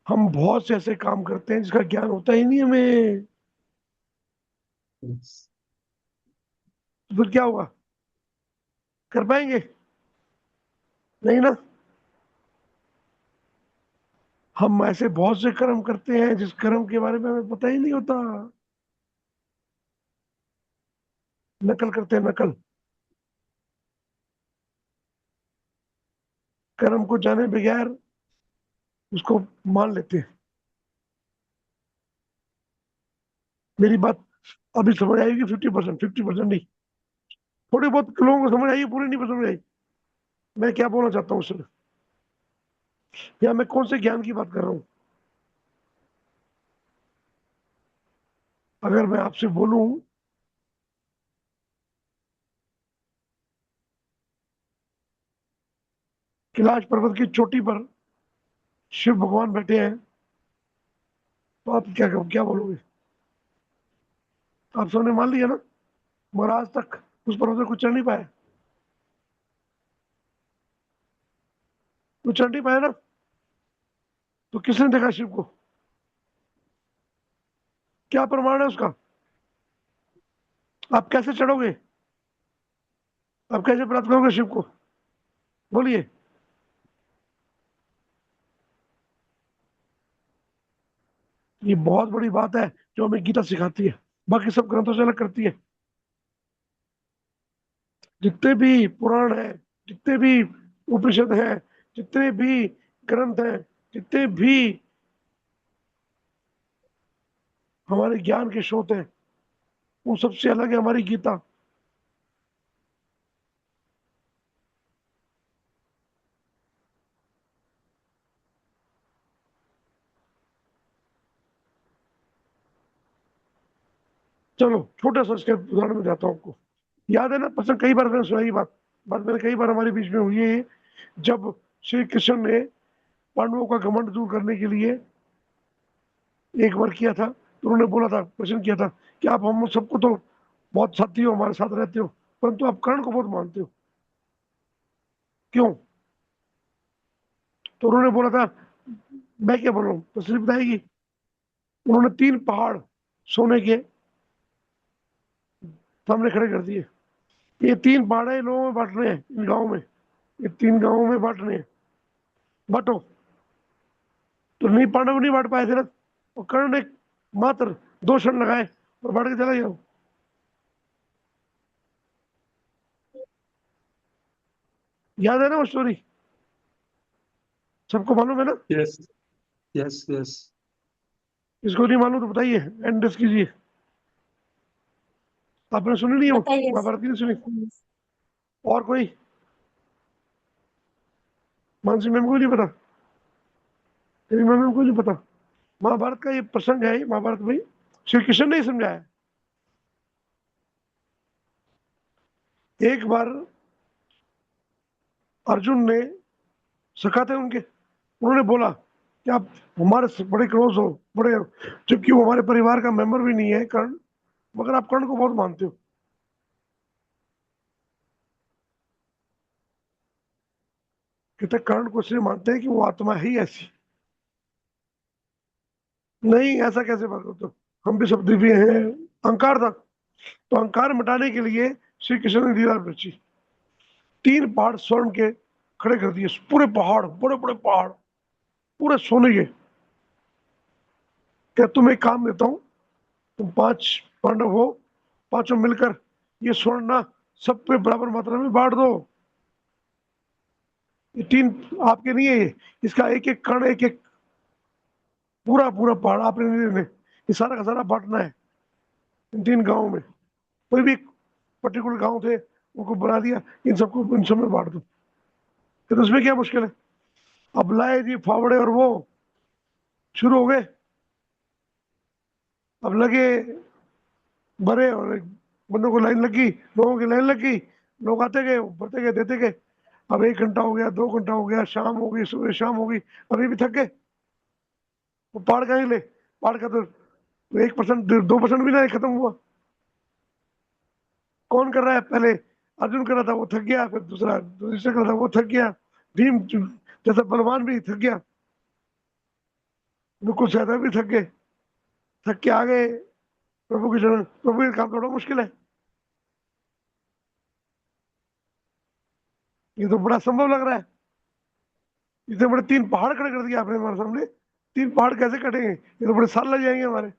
हम बहुत से ऐसे काम करते हैं जिसका ज्ञान होता ही नहीं हमें। तो फिर क्या होगा, कर पाएंगे? नहीं ना। हम ऐसे बहुत से कर्म करते हैं जिस कर्म के बारे में हमें पता ही नहीं होता। नकल करते हैं, नकल। कर्म को जाने बगैर उसको मान लेते हैं। मेरी बात अभी समझ आएगी 50%, 50% नहीं। थोड़ी बहुत लोगों को समझ आई, पूरी नहीं समझ आई। मैं क्या बोलना चाहता हूँ उसमें, या मैं कौन से ज्ञान की बात कर रहा हूँ। अगर मैं आपसे बोलूं कैलाश पर्वत की चोटी पर शिव भगवान बैठे हैं, तो आप क्या बोलोगे? आप सबने मान लिया ना, मगर आज तक उस पर्वत पे कुछ चढ़ नहीं पाया, कुछ चढ़ नहीं पाया ना। तो किसने देखा शिव को? क्या प्रमाण है उसका? आप कैसे चढ़ोगे, आप कैसे प्राप्त करोगे शिव को? बोलिए। ये बहुत बड़ी बात है जो हमें गीता सिखाती है, बाकी सब ग्रंथों से अलग करती है। जितने भी पुराण हैं, जितने भी उपनिषद हैं, जितने भी ग्रंथ हैं, जितने भी हमारे ज्ञान के स्रोत हैं, वो सबसे अलग है हमारी गीता। चलो छोटा सा इसका उदाहरण में जाता हूँ आपको। याद है ना प्रसंग, कई बार मैंने सुनाई बात बात मैंने कई बार हमारे बीच में हुई है, जब श्री कृष्ण ने पांडवों का घमंड दूर करने के लिए एक बार किया था, तो उन्होंने बोला था, क्वेश्चन किया था कि आप हम सबको तो बहुत साथी हो, हमारे साथ रहते हो, परंतु आप कर्ण को बहुत मानते हो, क्यों? तो उन्होंने बोला था, मैं क्या बोल रहा हूँ, तसली बताएगी। उन्होंने 3 पहाड़ सोने के सामने खड़े कर दिए। ये 3 पहाड़ है, लोगों में बांटने हैं, इन गाँव में, ये 3 गाँवों में बांटने हैं, बांटो। तो नहीं, पांडव नहीं बांट पाए थे ना, और कर्ण ने मात्र 2 क्षण लगाए और बांट के चला गया। याद है ना वो स्टोरी, सबको मालूम है ना? Yes yes yes. इसको नहीं मालूम तो बताइए, एंड कीजिए। आपने सुनी नहीं हो बताइए। महाभारत की? नहीं सुनी? और कोई? मानसी मैम को नहीं पता? तेरी मैम को नहीं पता? महाभारत का ये प्रसंग है, महाभारत में श्री कृष्ण ने ही समझाया। एक बार अर्जुन ने, सखा थे उनके, उन्होंने बोला कि आप हमारे से बड़े क्लोज हो, बड़े, जबकि वो हमारे परिवार का मेंबर भी नहीं है कर्ण, मगर आप कर्ण को बहुत मानते हो। कहते कर्ण को इसलिए मानते हैं कि वो आत्मा ही ऐसी। नहीं, ऐसा कैसे बात करते हो, हम भी सब दिव्य हैं। अहंकार था, तो अहंकार मिटाने के लिए श्री कृष्ण ने लीला रची। 3 पहाड़ स्वर्ण के खड़े कर दिए, पूरे पहाड़, बड़े बड़े पहाड़, पूरे सोने के। क्या तुम एक काम देता हूं, तुम 5 पांडव हो, पांचों मिलकर ये स्वर्ण ना सब पे बराबर मात्रा में बांट दो। ये 3 आपके नहीं है, ये इसका एक एक कण, एक एक पूरा पूरा पहाड़ आपने नहीं लेने, ये सारा का सारा बांटना है इन 3 गांवों में। कोई भी पर्टिकुलर गांव थे, उनको बना दिया, इन सबको इन सब में बांट दो। तो उसमें क्या मुश्किल है? अब लाए जी फावड़े और वो शुरू हो गए, अब लगे भरे, और बंदों को लाइन लगी, लोगों की लाइन लगी, लोग आते गए, भरते गए, देते गए। अब 1 घंटा हो गया, 2 घंटा हो गया, शाम हो गई, सुबह शाम हो गई, अभी भी थक गए। वो पहाड़ कहीं ले, पहाड़ का तो 1%, 2% भी नहीं खत्म हुआ। कौन कर रहा है? पहले अर्जुन कर रहा था, वो थक गया, फिर दूसरा युधिष्ठिर कर रहा था, वो थक गया, भीम जैसा बलवान भी थक गया, नकुल सहदेव भी थक गए, थक के आ गए प्रभु के चरण। प्रभु ये काम थोड़ा मुश्किल है, ये तो बड़ा संभव लग रहा है। इतने बड़े 3 पहाड़ खड़े कर दिए आपने हमारे सामने, 3 पहाड़ कैसे कटेंगे? ये तो बड़े साल लग जाएंगे हमारे।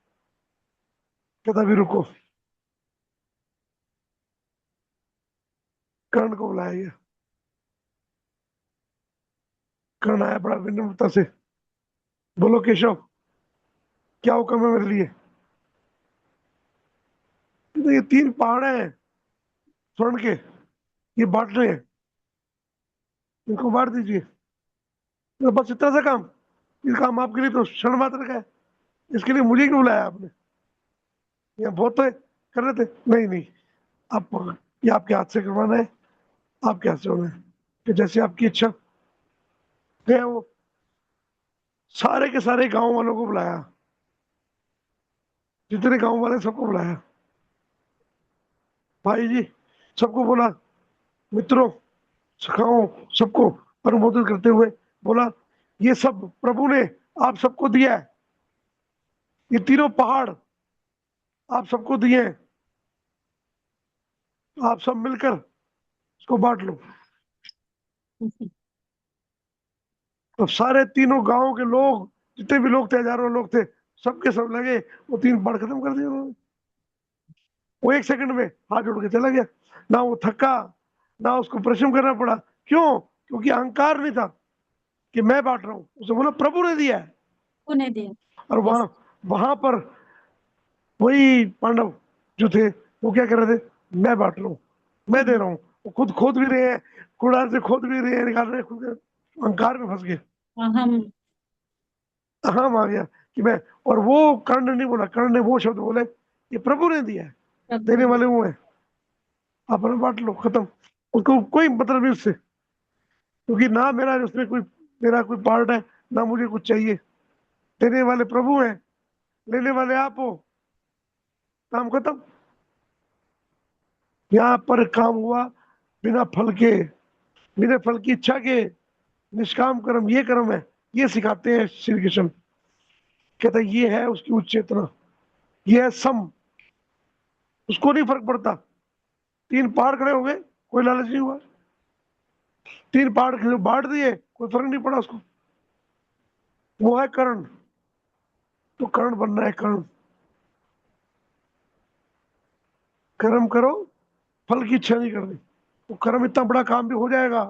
कहता भी रुको, कर्ण को बुलाया गया। कर्ण आया बड़ा विनम्रता से, बोलो केशव, क्या हुक्म है मेरे लिए? तो ये 3 पहाड़ हैं स्वर्ण के, ये बांटने हैं, इनको बांट दीजिए। तो बस इतना सा काम, ये काम आपके लिए तो क्षण मात्र का है, इसके लिए मुझे क्यों बुलाया आपने? यहाँ बहुत तो कर रहे थे। नहीं नहीं, आप, ये आपके हाथ से करवाना है, आपके हाथ से होना है, कि जैसे आपकी इच्छा। गया वो, सारे के सारे गांव वालों को बुलाया, जितने गांव वाले सबको बुलाया, भाई जी सबको बोला, मित्रों, सखाओं, सबको अनुमोदित करते हुए बोला, ये सब प्रभु ने आप सबको दिया है, ये 3 पहाड़ आप सबको दिए हैं, आप सब मिलकर इसको बांट लो। तो सारे 3 गांव के लोग, जितने भी लोग थे, हजारों लोग थे, सबके सब लगे, वो 3 पहाड़ खत्म कर दिए उन्होंने। वो 1 सेकंड में हाथ जोड़ के चला गया, ना वो थका, ना उसको परिश्रम करना पड़ा। क्यों? क्योंकि अहंकार नहीं था कि मैं बांट रहा हूं, उसे बोला प्रभु ने दिया है। उन्हें दिया। और वहां वहां पर वही पांडव जो थे, वो क्या कर रहे थे? मैं बांट रहा हूँ, मैं दे रहा हूँ। वो खुद खोद भी रहे हैं, कुड़ार से खोद भी रहे हैं, निकाल रहे हैं, खुद अहंकार में फंस गए। हम हम आ गया कि मैं, और वो कर्ण नहीं बोला, कर्ण ने वो शब्द बोले ये प्रभु ने दिया है, सब देने वाले वो है। अपना बांट लो, खत्म। उसको कोई मतलब नहीं उससे, क्योंकि ना मेरा उसमें कोई मेरा कोई पार्ट है, ना मुझे कुछ चाहिए। देने वाले प्रभु हैं, लेने वाले आप हो, काम खत्म। यहाँ पर काम हुआ बिना फल के, बिना फल की इच्छा के। निष्काम कर्म ये कर्म है, ये सिखाते हैं श्री कृष्ण। कहते हैं ये है उसकी उच्च चेतना, ये है सम। उसको नहीं फर्क पड़ता, 3 पहाड़ खड़े हो गए, कोई लालच नहीं हुआ। 3 पहाड़ बांट दिए, कोई फर्क नहीं पड़ा उसको। वो है कर्ण, तो कर्ण बनना है, कर्ण। कर्म करो, फल की इच्छा नहीं करनी। तो कर्म इतना बड़ा काम भी हो जाएगा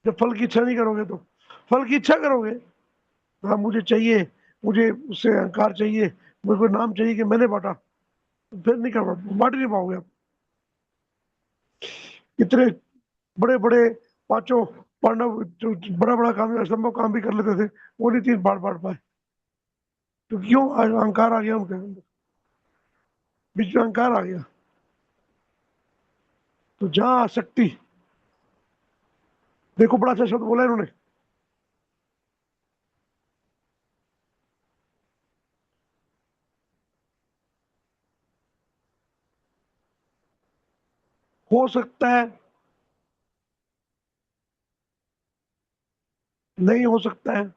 जब फल की इच्छा नहीं करोगे। तो फल की इच्छा करोगे, हाँ मुझे चाहिए, मुझे उससे अहंकार चाहिए, मुझे को नाम चाहिए कि मैंने बांटा, तो फिर नहीं कर बांट नहीं पाओगे आप। इतने बड़े बड़े 5 पांडव जो बड़ा बड़ा काम, असंभव काम भी कर लेते थे, वो नहीं 3 पहाड़ बांट पाए। तो क्यों? अहंकार आ गया उनके अंदर, बीच में अहंकार आ गया। तो जहां आसक्ति, देखो बड़ा अच्छा शब्द बोला इन्होंने, हो सकता है, नहीं हो सकता है।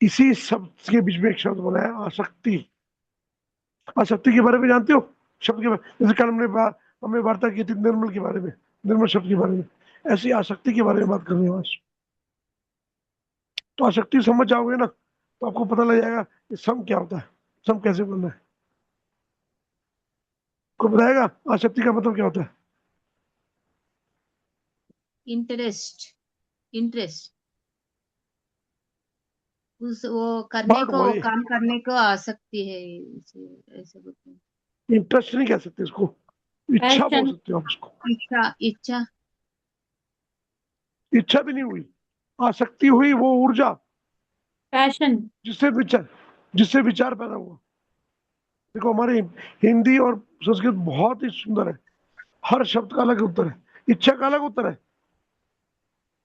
इसी शब्द के बीच में एक शब्द बोला है, आसक्ति। आसक्ति के बारे में जानते हो? शब्द के बारे, जैसे कल हमने वार्ता की थी निर्मल के बारे में, निर्मल शब्द के बारे में। ऐसी आसक्ति के बारे में बात कर रहे हैं आज। तो आसक्ति समझ जाओगे ना, तो आपको पता लग जाएगा कि सम क्या होता है, सम कैसे बनना है। को बताएगा आसक्ति का मतलब क्या होता है? इंटरेस्ट, इंटरेस्ट, उस वो करने पार्ट को, हुआ ये। काम करने को आसक्ति है, ऐसे बोलते हैं। इंटरेस्ट नहीं कह सकते इसको, इच्छा बोल पैशन, सकते हो आप इसको। इच्छा, इच्छा, इच्छा भी नहीं हुई, आसक्ति हुई, वो ऊर्जा पैशन। जिससे विचार पैदा हुआ। देखो हमारी हिंदी और संस्कृत बहुत ही सुंदर है, हर शब्द का अलग उत्तर है, इच्छा का अलग उत्तर है।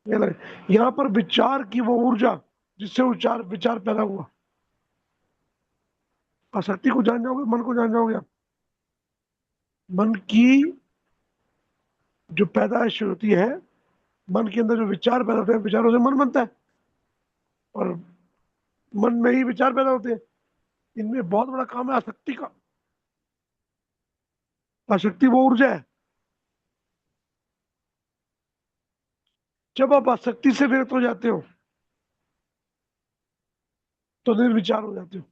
ये अलग है। यहाँ पर विचार की वो ऊर्जा जिससे विचार पैदा हुआ। आसक्ति को जान जाओगे, मन को जान जाओगे आप। मन की जो पैदाइश होती है, मन के अंदर जो विचार पैदा होते हैं, विचारों से मन बनता है, और मन में ही विचार पैदा होते हैं। इनमें बहुत बड़ा काम है आसक्ति का। आसक्ति वो ऊर्जा है, जब आप आसक्ति से विरक्त हो जाते हो तो निर्विचार हो जाते हो।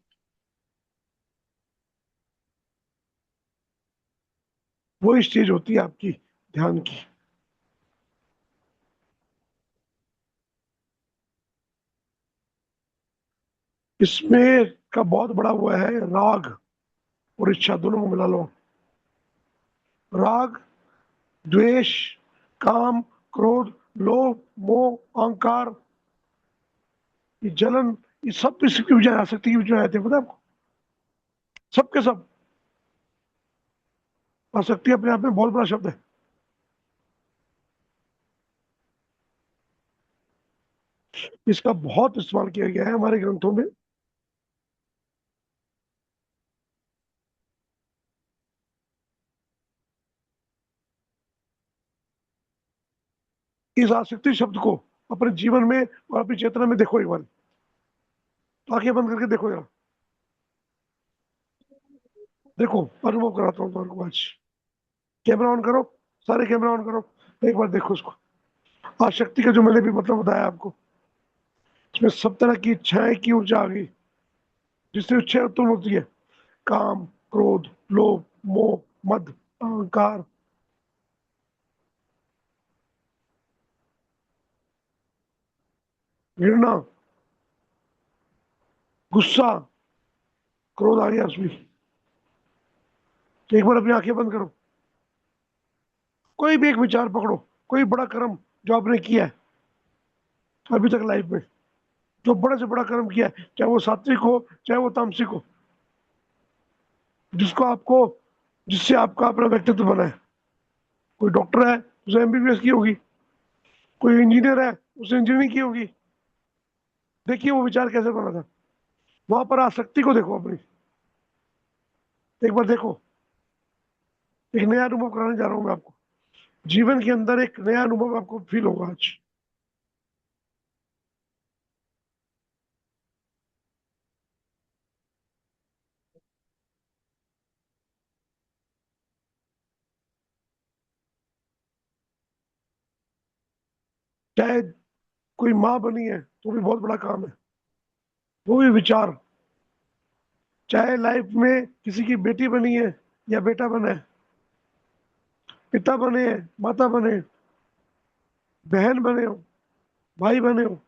वो स्टेज होती है आपकी ध्यान की। इसमें का बहुत बड़ा हुआ है राग और इच्छा, दोनों को मिला लो। राग, द्वेष, काम, क्रोध, लोभ, मोह, अहंकार, ये जलन, ये सब इसकी वजह आसक्ति की वजह आते हैं, पता है आपको? सबके सब। आसक्ति अपने आप में बहुत बड़ा शब्द है। इसका बहुत इस्तेमाल किया गया है हमारे ग्रंथों में। इस आसक्ति शब्द को अपने जीवन में और अपनी चेतना में देखो एक बार, तो आंखें बंद करके देखो यार, देखो, अनुभव कराता हूँ तुम्हारे आज। कैमरा ऑन करो, सारे कैमरा ऑन करो, एक बार देखो उसको। आसक्ति का जो मैंने भी मतलब बताया आपको, इसमें सब तरह की इच्छाएं की ऊर्जा आ गई, जिससे इच्छा उत्पन्न होती है। काम, क्रोध, लोभ, मोह, मद, अहंकार, घृणा, गुस्सा, क्रोध आ गया उसमें। तो एक बार अपनी आंखें बंद करो, कोई भी एक विचार पकड़ो, कोई बड़ा कर्म जो आपने किया है अभी तक लाइफ में, जो बड़े से बड़ा कर्म किया है, चाहे वो सात्विक हो चाहे वो तामसिक हो, जिससे आपका अपना व्यक्तित्व बना है। कोई डॉक्टर है, उसे एमबीबीएस की होगी, कोई इंजीनियर है, उसे इंजीनियरिंग की होगी। देखिए वो विचार कैसे बना था, वहां पर आसक्ति को देखो अपनी, एक बार देखो। एक नया अनुभव कराने जा रहा हूं मैं आपको, जीवन के अंदर एक नया अनुभव आपको फील होगा आज। चाहे कोई माँ बनी है तो भी बहुत बड़ा काम है, वो भी विचार। चाहे लाइफ में किसी की बेटी बनी है या बेटा बना है, पिता बने हैं, माता बने, बहन बने हो, भाई बने हो,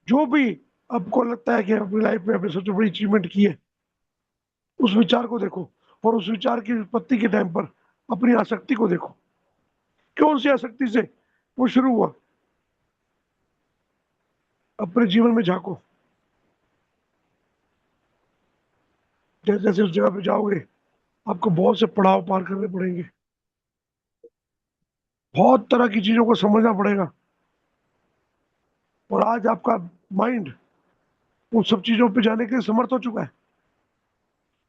जो भी आपको लगता है कि अपनी लाइफ में आपने सबसे बड़ी अचीवमेंट की है, उस विचार को देखो। और उस विचार की उत्पत्ति के टाइम पर अपनी आसक्ति को देखो, कौन सी आसक्ति से वो शुरू हुआ। अपने जीवन में झांको, जैसे जैसे उस जगह पे जाओगे आपको बहुत से पड़ाव पार करने पड़ेंगे, बहुत तरह की चीजों को समझना पड़ेगा। और आज आपका माइंड उन सब चीजों पे जाने के लिए समर्थ हो चुका है।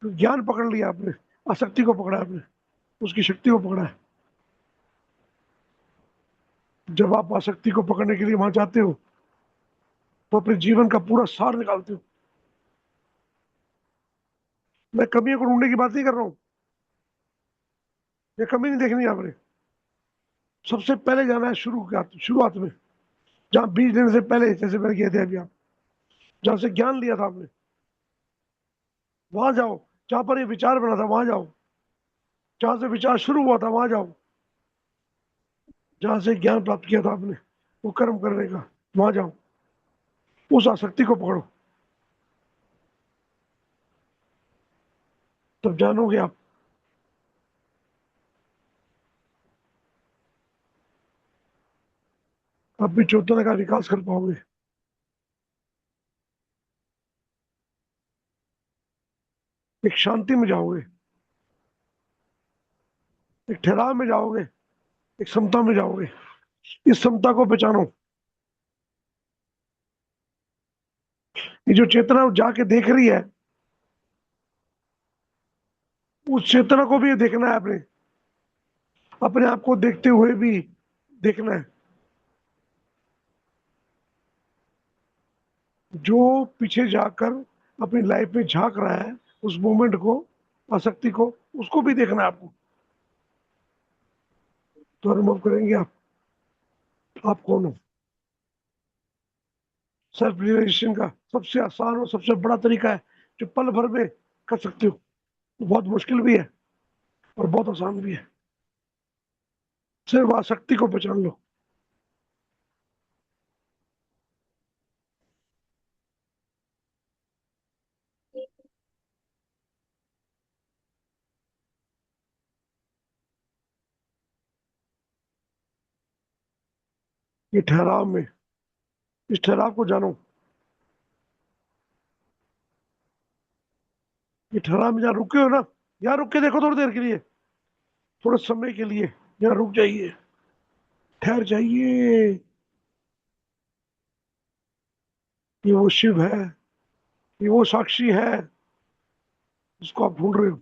तो ज्ञान पकड़ लिया आपने, आसक्ति को पकड़ा आपने, उसकी शक्ति को पकड़ा है। जब आप आसक्ति को पकड़ने के लिए वहां जाते हो तो अपने जीवन का पूरा सार निकालते हो। मैं कमियों को ढूंढने की बात नहीं कर रहा हूँ, ये कमी नहीं देखनी आपने। सबसे पहले जाना है शुरुआत में, जहाँ बीज देने से पहले, जैसे मैंने किया था अभी, आप जहाँ से ज्ञान लिया था आपने, वहां जाओ। जहां पर ये विचार बना था वहां जाओ, जहां से विचार शुरू हुआ था वहां जाओ, जहां से ज्ञान प्राप्त किया था आपने वो कर्म करने का, वहां जाओ। उस आसक्ति को पकड़ो, तब जानोगे आप। आप भी चौतन्य का विकास कर पाओगे। एक शांति में जाओगे, एक ठहराव में जाओगे, एक समता में जाओगे। इस समता को पहचानो। ये जो चेतना जाके देख रही है, उस चेतना को भी देखना है आपने, अपने आप को देखते हुए भी देखना है। जो पीछे जाकर अपनी लाइफ में झांक रहा है, उस मोमेंट को, आसक्ति को, उसको भी देखना है आपको। तो अनुभव करेंगे आप कौन हो। सेल्फ रियलाइजेशन का सबसे आसान और सबसे बड़ा तरीका है, जो पल भर में कर सकते हो। बहुत मुश्किल भी है और बहुत आसान भी है। सिर्फ आसक्ति को पहचान लो। ये ठहराव में, इस ठहराव को जानो। ये ठहराव में जहाँ रुके हो ना, यहाँ रुक के देखो थोड़ी देर के लिए, थोड़े समय के लिए यहाँ रुक जाइए, ठहर जाइए। ये वो शिव है, ये वो साक्षी है जिसको आप ढूंढ रहे हो।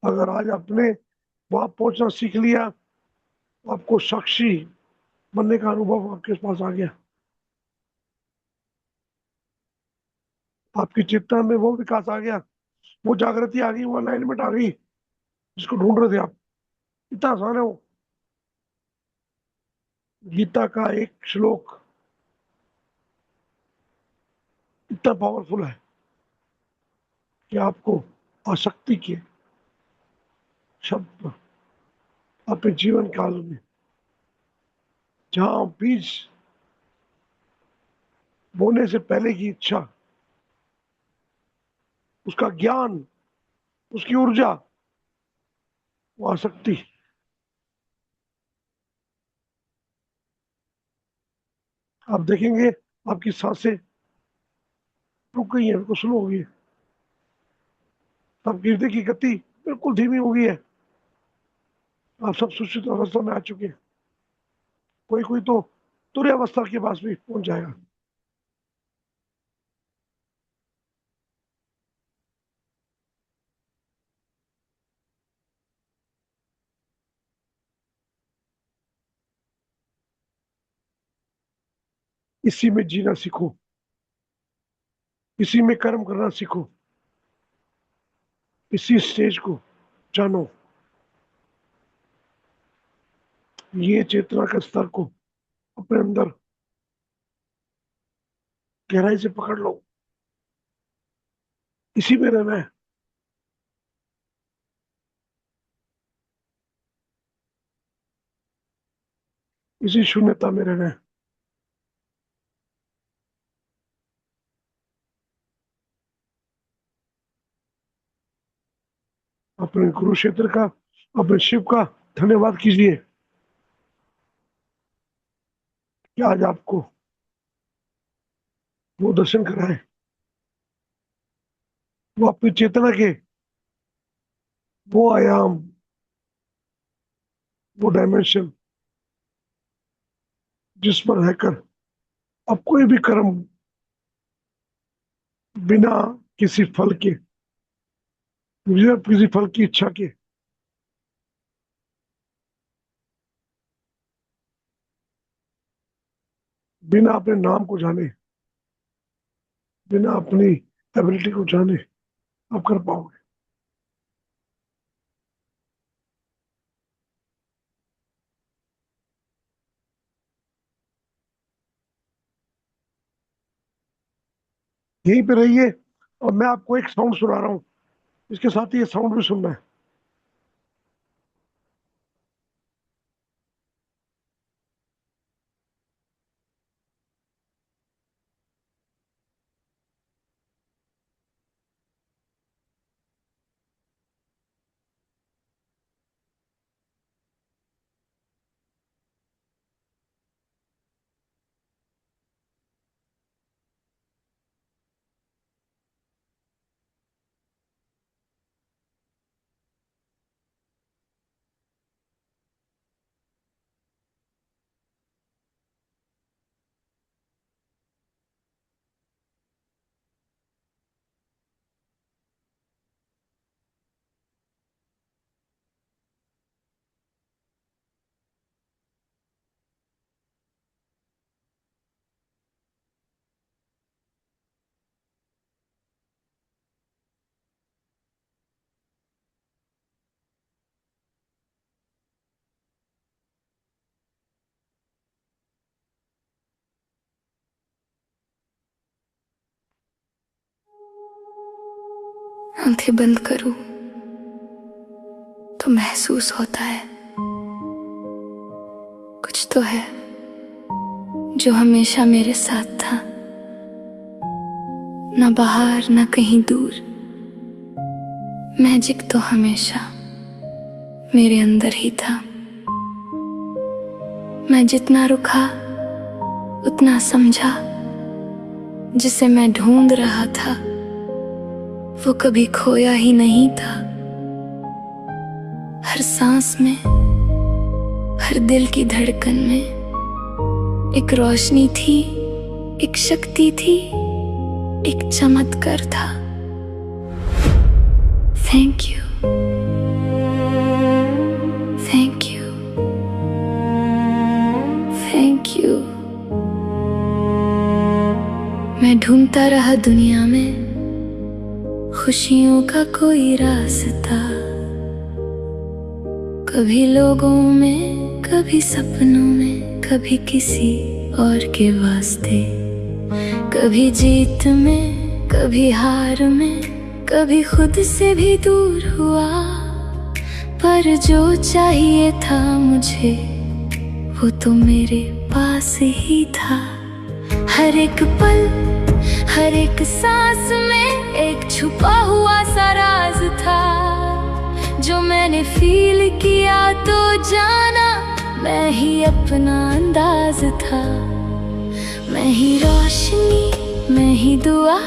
अगर आज आपने वहां पहुंचना सीख लिया, आपको साक्षी बनने का अनुभव आपके पास आ गया, आपकी चेतना में वो विकास आ गया, वो जागृति आ गई, वो अलाइनमेंट आ गई जिसको ढूंढ रहे थे आप। इतना आसान है वो। गीता का एक श्लोक इतना पावरफुल है कि आपको आसक्ति के शब्द अपने जीवन काल में, जहां बीज बोने से पहले की इच्छा, उसका ज्ञान, उसकी ऊर्जा, वो आसक्ति, आप देखेंगे आपकी सांसें रुक गई हैं, बिल्कुल स्लो हो गई है। आपके हृदय की गति बिल्कुल धीमी हो गई है। आप सब सुश्रुत अवस्था में आ चुके हैं। कोई कोई तो तुरय अवस्था के पास भी पहुंच जाएगा। इसी में जीना सीखो, इसी में कर्म करना सीखो, इसी स्टेज को जानो। ये चेतना के स्तर को अपने अंदर गहराई से पकड़ लो, इसी में रहना है। इसी शून्यता में रहना है। अपने कुरुक्षेत्र का, अपने शिव का धन्यवाद कीजिए कि आज आपको वो दर्शन कराए। वो अपनी चेतना के वो आयाम, वो डायमेंशन जिस पर रहकर अब कोई भी कर्म बिना किसी फल के, बिना किसी फल की इच्छा के, बिना अपने नाम को जाने, बिना अपनी एबिलिटी को जाने आप कर पाओगे। यहीं पे रहिए और मैं आपको एक साउंड सुना रहा हूं, इसके साथ ही ये साउंड भी सुनना है। आंखें बंद करूं तो महसूस होता है कुछ तो है जो हमेशा मेरे साथ था, न बाहर न कहीं दूर। मैजिक तो हमेशा मेरे अंदर ही था। मैं जितना रुका उतना समझा, जिसे मैं ढूंढ रहा था वो कभी खोया ही नहीं था। हर सांस में, हर दिल की धड़कन में एक रोशनी थी, एक शक्ति थी, एक चमत्कार था। Thank you, thank you, thank you. मैं ढूंढता रहा दुनिया में खुशियों का कोई रास्ता, कभी लोगों में, कभी सपनों में, कभी किसी और के वास्ते। कभी जीत में, कभी हार में, कभी खुद से भी दूर हुआ, पर जो चाहिए था मुझे वो तो मेरे पास ही था। हर एक पल, हर एक सांस में एक छुपा हुआ सा राज था, जो मैंने फील किया तो जाना मैं ही अपना अंदाज था। ही रोशनी, मैं ही दुआ,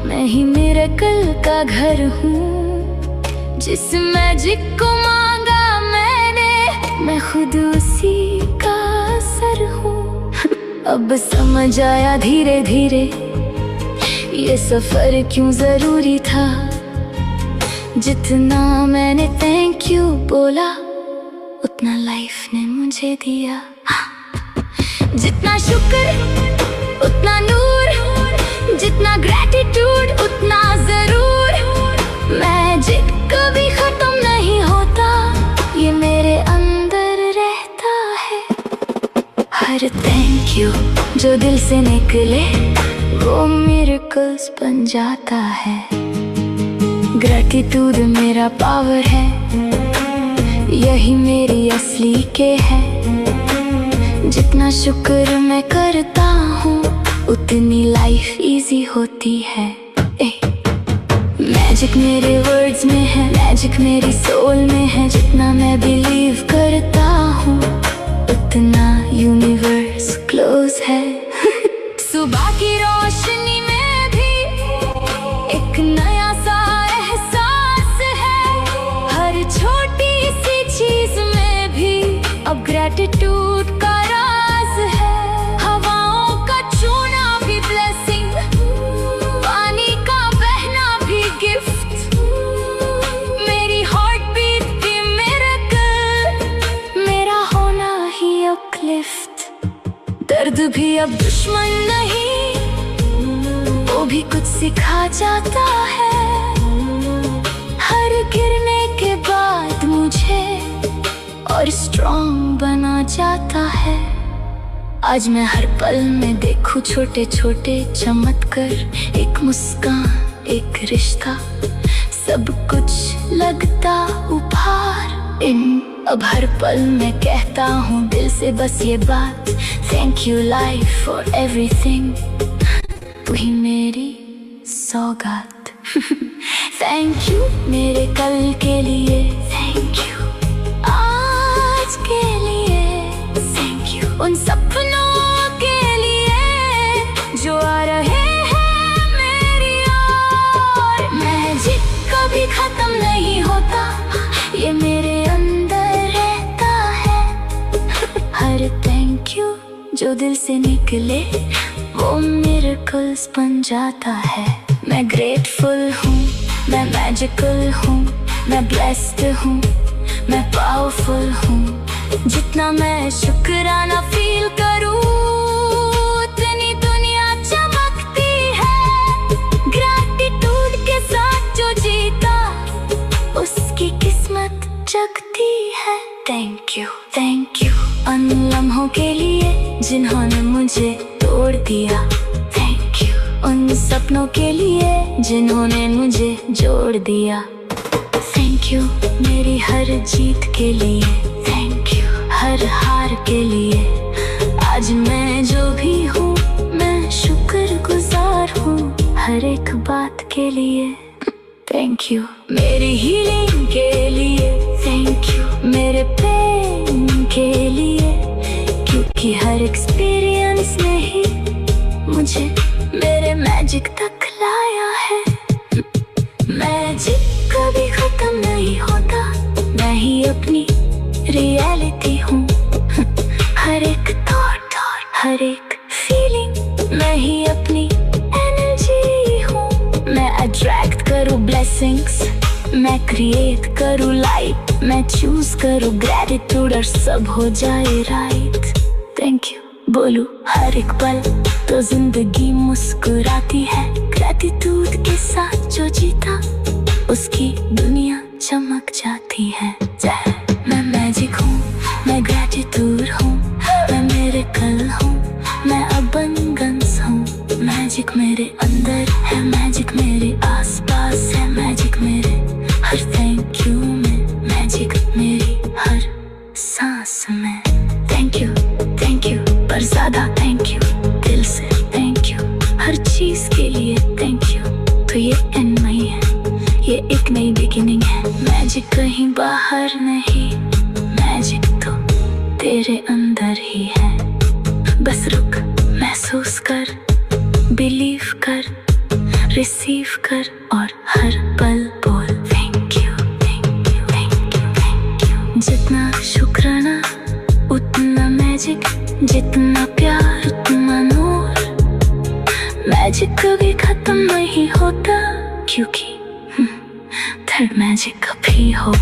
मैं ही मिरेकल का घर हूँ। जिस मैजिक को मांगा मैंने, मैं खुद उसी का असर हूँ। अब समझ आया धीरे धीरे ये सफर क्यों जरूरी था। जितना मैंने थैंक यू बोला, उतना लाइफ ने मुझे दिया। जितना शुक्र उतना नूर, जितना ग्रैटिट्यूड उतना जरूर। मैजिक कभी खत्म नहीं होता, ये मेरे अंदर रहता है। हर थैंक यू जो दिल से निकले, वो मिरेकल्स बन जाता है। ग्रैटिट्यूड मेरा पावर है, यही मेरी असली के है। जितना शुक्र मैं करता हूँ, उतनी लाइफ इजी होती है। मैजिक मेरे वर्ड्स में है, मैजिक मेरी सोल में है। जितना मैं बिलीव करता हूँ, उतना यूनिवर्स क्लोज है। सुबह की रोशनी में भी एक नया सा एहसास है। हर छोटी सी चीज में भी अब ग्रैटिट्यूड का राज है। हवाओं का छूना भी ब्लेसिंग, पानी का बहना भी गिफ्ट। मेरी हार्ट बीट भी मिरेकल, मेरा होना ही अपलिफ्ट। दर्द भी अब दुश्मन नहीं, वो भी कुछ सिखा जाता है। हर गिरने के बाद मुझे और स्ट्रॉन्ग बना जाता है। आज मैं हर पल में देखूं छोटे छोटे चमत्कार। एक मुस्कान, एक रिश्ता, सब कुछ लगता उपहार। अब हर पल मैं कहता हूँ दिल से बस ये बात, thank you life for everything. तू ही मेरी सौगात। थैंक यू मेरे कल के लिए, थैंक यू आज के लिए, थैंक यू उन सपनों के लिए जो आ रहे हैं मेरी ओर। मैजिक कभी खत्म नहीं होता, ये मेरे अंदर रहता है। हर थैंक यू जो दिल से निकले, वो मिरेकल्स बन जाता है। मैं ग्रेटफुल हूँ, मैं मैजिकल हूँ, मैं ब्लेस्ड हूँ, मैं पावरफुल हूँ। जितना मैं शुक्राना फील करूँ, उतनी दुनिया चमकती है। ग्रैटिट्यूड के साथ जो जीता, उसकी किस्मत जगती है। थैंक यू उन लम्हों के लिए जिन्होंने मुझे तोड़ दिया। थैंक यू उन सपनों के लिए जिन्होंने मुझे जोड़ दिया। थैंक यू मेरी हर जीत के लिए, थैंक यू हर हार के लिए। आज मैं जो भी हूँ, मैं शुक्रगुजार हूँ हर एक बात के लिए। थैंक यू मेरी हीलिंग के लिए, थैंक यू मेरे पेन के लिए। क्योंकि हर एक्सपीरियंस ने ही मुझे मेरे मैजिक तक लाया है। मैजिक कभी खत्म नहीं होता, मैं ही अपनी रियलिटी हूँ। हर एक थॉट, हर एक फीलिंग, मैं ही अपनी एनर्जी हूँ। मैं अट्रैक्ट करूँ ब्लेसिंग्स, मैं क्रिएट करूँ लाइट, मैं चूज करूँ ग्रैटिट्यूड और सब हो जाए राइट। थैंक यू बोलूं हर एक पल तो जिंदगी मुस्कुराती है। ग्रैटिट्यूड के साथ जो जीता, उसकी दुनिया चमक जाती है। मैं मैजिक हूँ, मैं ग्रैटिट्यूड हूँ, मैं मिरेकल हूँ, मैं अबंडेंस हूँ। मैजिक मेरे अंदर है, मैजिक मेरे आसपास है, मैजिक मेरे हर थैंक यू में, मैजिक मेरी हर सांस में। थैंक यू पर ज्यादा थैंक यू, दिल से थैंक यू हर चीज के लिए। थैंक यू तो ये एंड नहीं है, ये एक नई बिगिनिंग है। मैजिक कहीं बाहर नहीं, मैजिक तो तेरे अंदर ही है। बस रुक, मैं महसूस कर, बिलीव कर, रिसीव कर और हर पल बोल thank you, thank you, thank you, thank you. जितना शुक्राना उतना मैजिक, जितना प्यार उतना नूर। मैजिक कभी खत्म नहीं होता, क्योंकि थर्ड मैजिक कभी हो।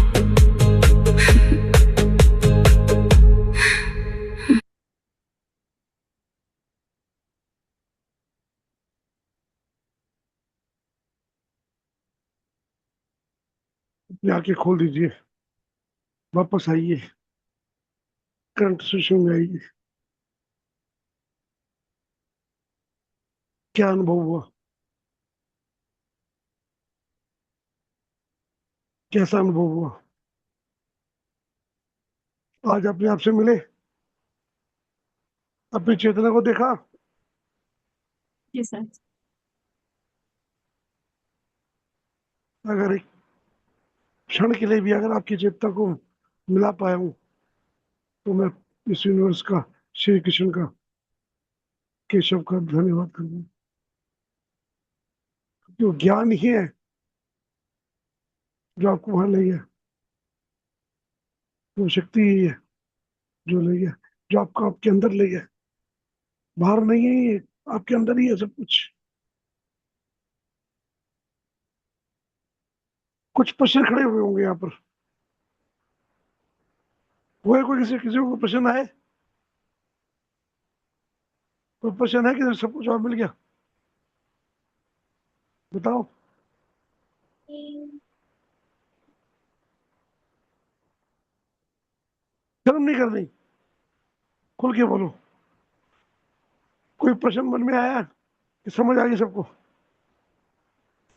अपनी आंखें खोल दीजिए, वापस आइए, करंट सिचुएशन में आइए। क्या अनुभव हुआ, कैसा अनुभव हुआ? आज अपने आप से मिले, अपनी चेतना को देखा। जी सर। अगर एक क्षण के लिए भी अगर आपकी चेतना को मिला पाया हूं तो मैं इस यूनिवर्स का, श्री कृष्ण का, केशव का धन्यवाद करूंगा। क्योंकि वो ज्ञान ही है जो आपको वहां ले गया, वो शक्ति ही है जो ले गया, जो आपको आपके अंदर ले गया। बाहर नहीं है ये, आपके अंदर ही है सब कुछ। कुछ प्रश्न खड़े हुए होंगे यहाँ पर, वो है कोई, किसी किसी को प्रश्न आए? कोई प्रश्न है कि सबको जवाब मिल गया? बताओ। शर्म नहीं करनी, खुल के बोलो। कोई प्रश्न मन में आया कि समझ आ गई सबको?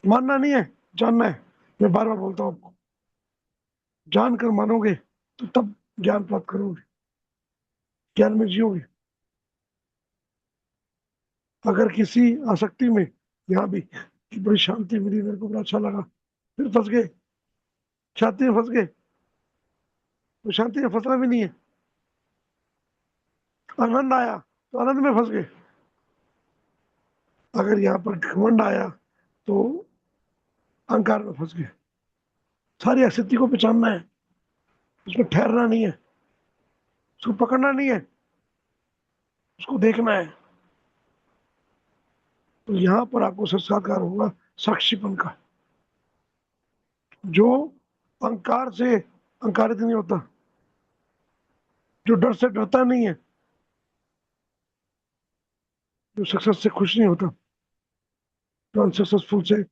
मानना नहीं है, जानना है। मैं बार बार बोलता हूँ आपको, जानकर मानोगे तो तब ज्ञान प्राप्त करोगे, ज्ञान में जियोगे। अगर किसी आसक्ति में, यहाँ भी कि बड़ी शांति मिली, मेरे को बड़ा अच्छा लगा, फिर फंस गए, शांति में फंस गए, तो शांति में फंसना भी नहीं है। आनंद आया तो आनंद में फंस गए। अगर यहाँ पर घमंड आया तो अहंकार में फंस गए। सारी अस्तित्व को पहचानना है, उसमें ठहरना नहीं है, उसको पकड़ना नहीं है, उसको देखना है। तो यहाँ पर आपको साक्षात्कार होगा साक्षीपन का, जो अहंकार से अहंकारित नहीं होता, जो डर से डरता नहीं है, जो सक्सेस से खुश नहीं होता, जो अनसक्सेसफुल से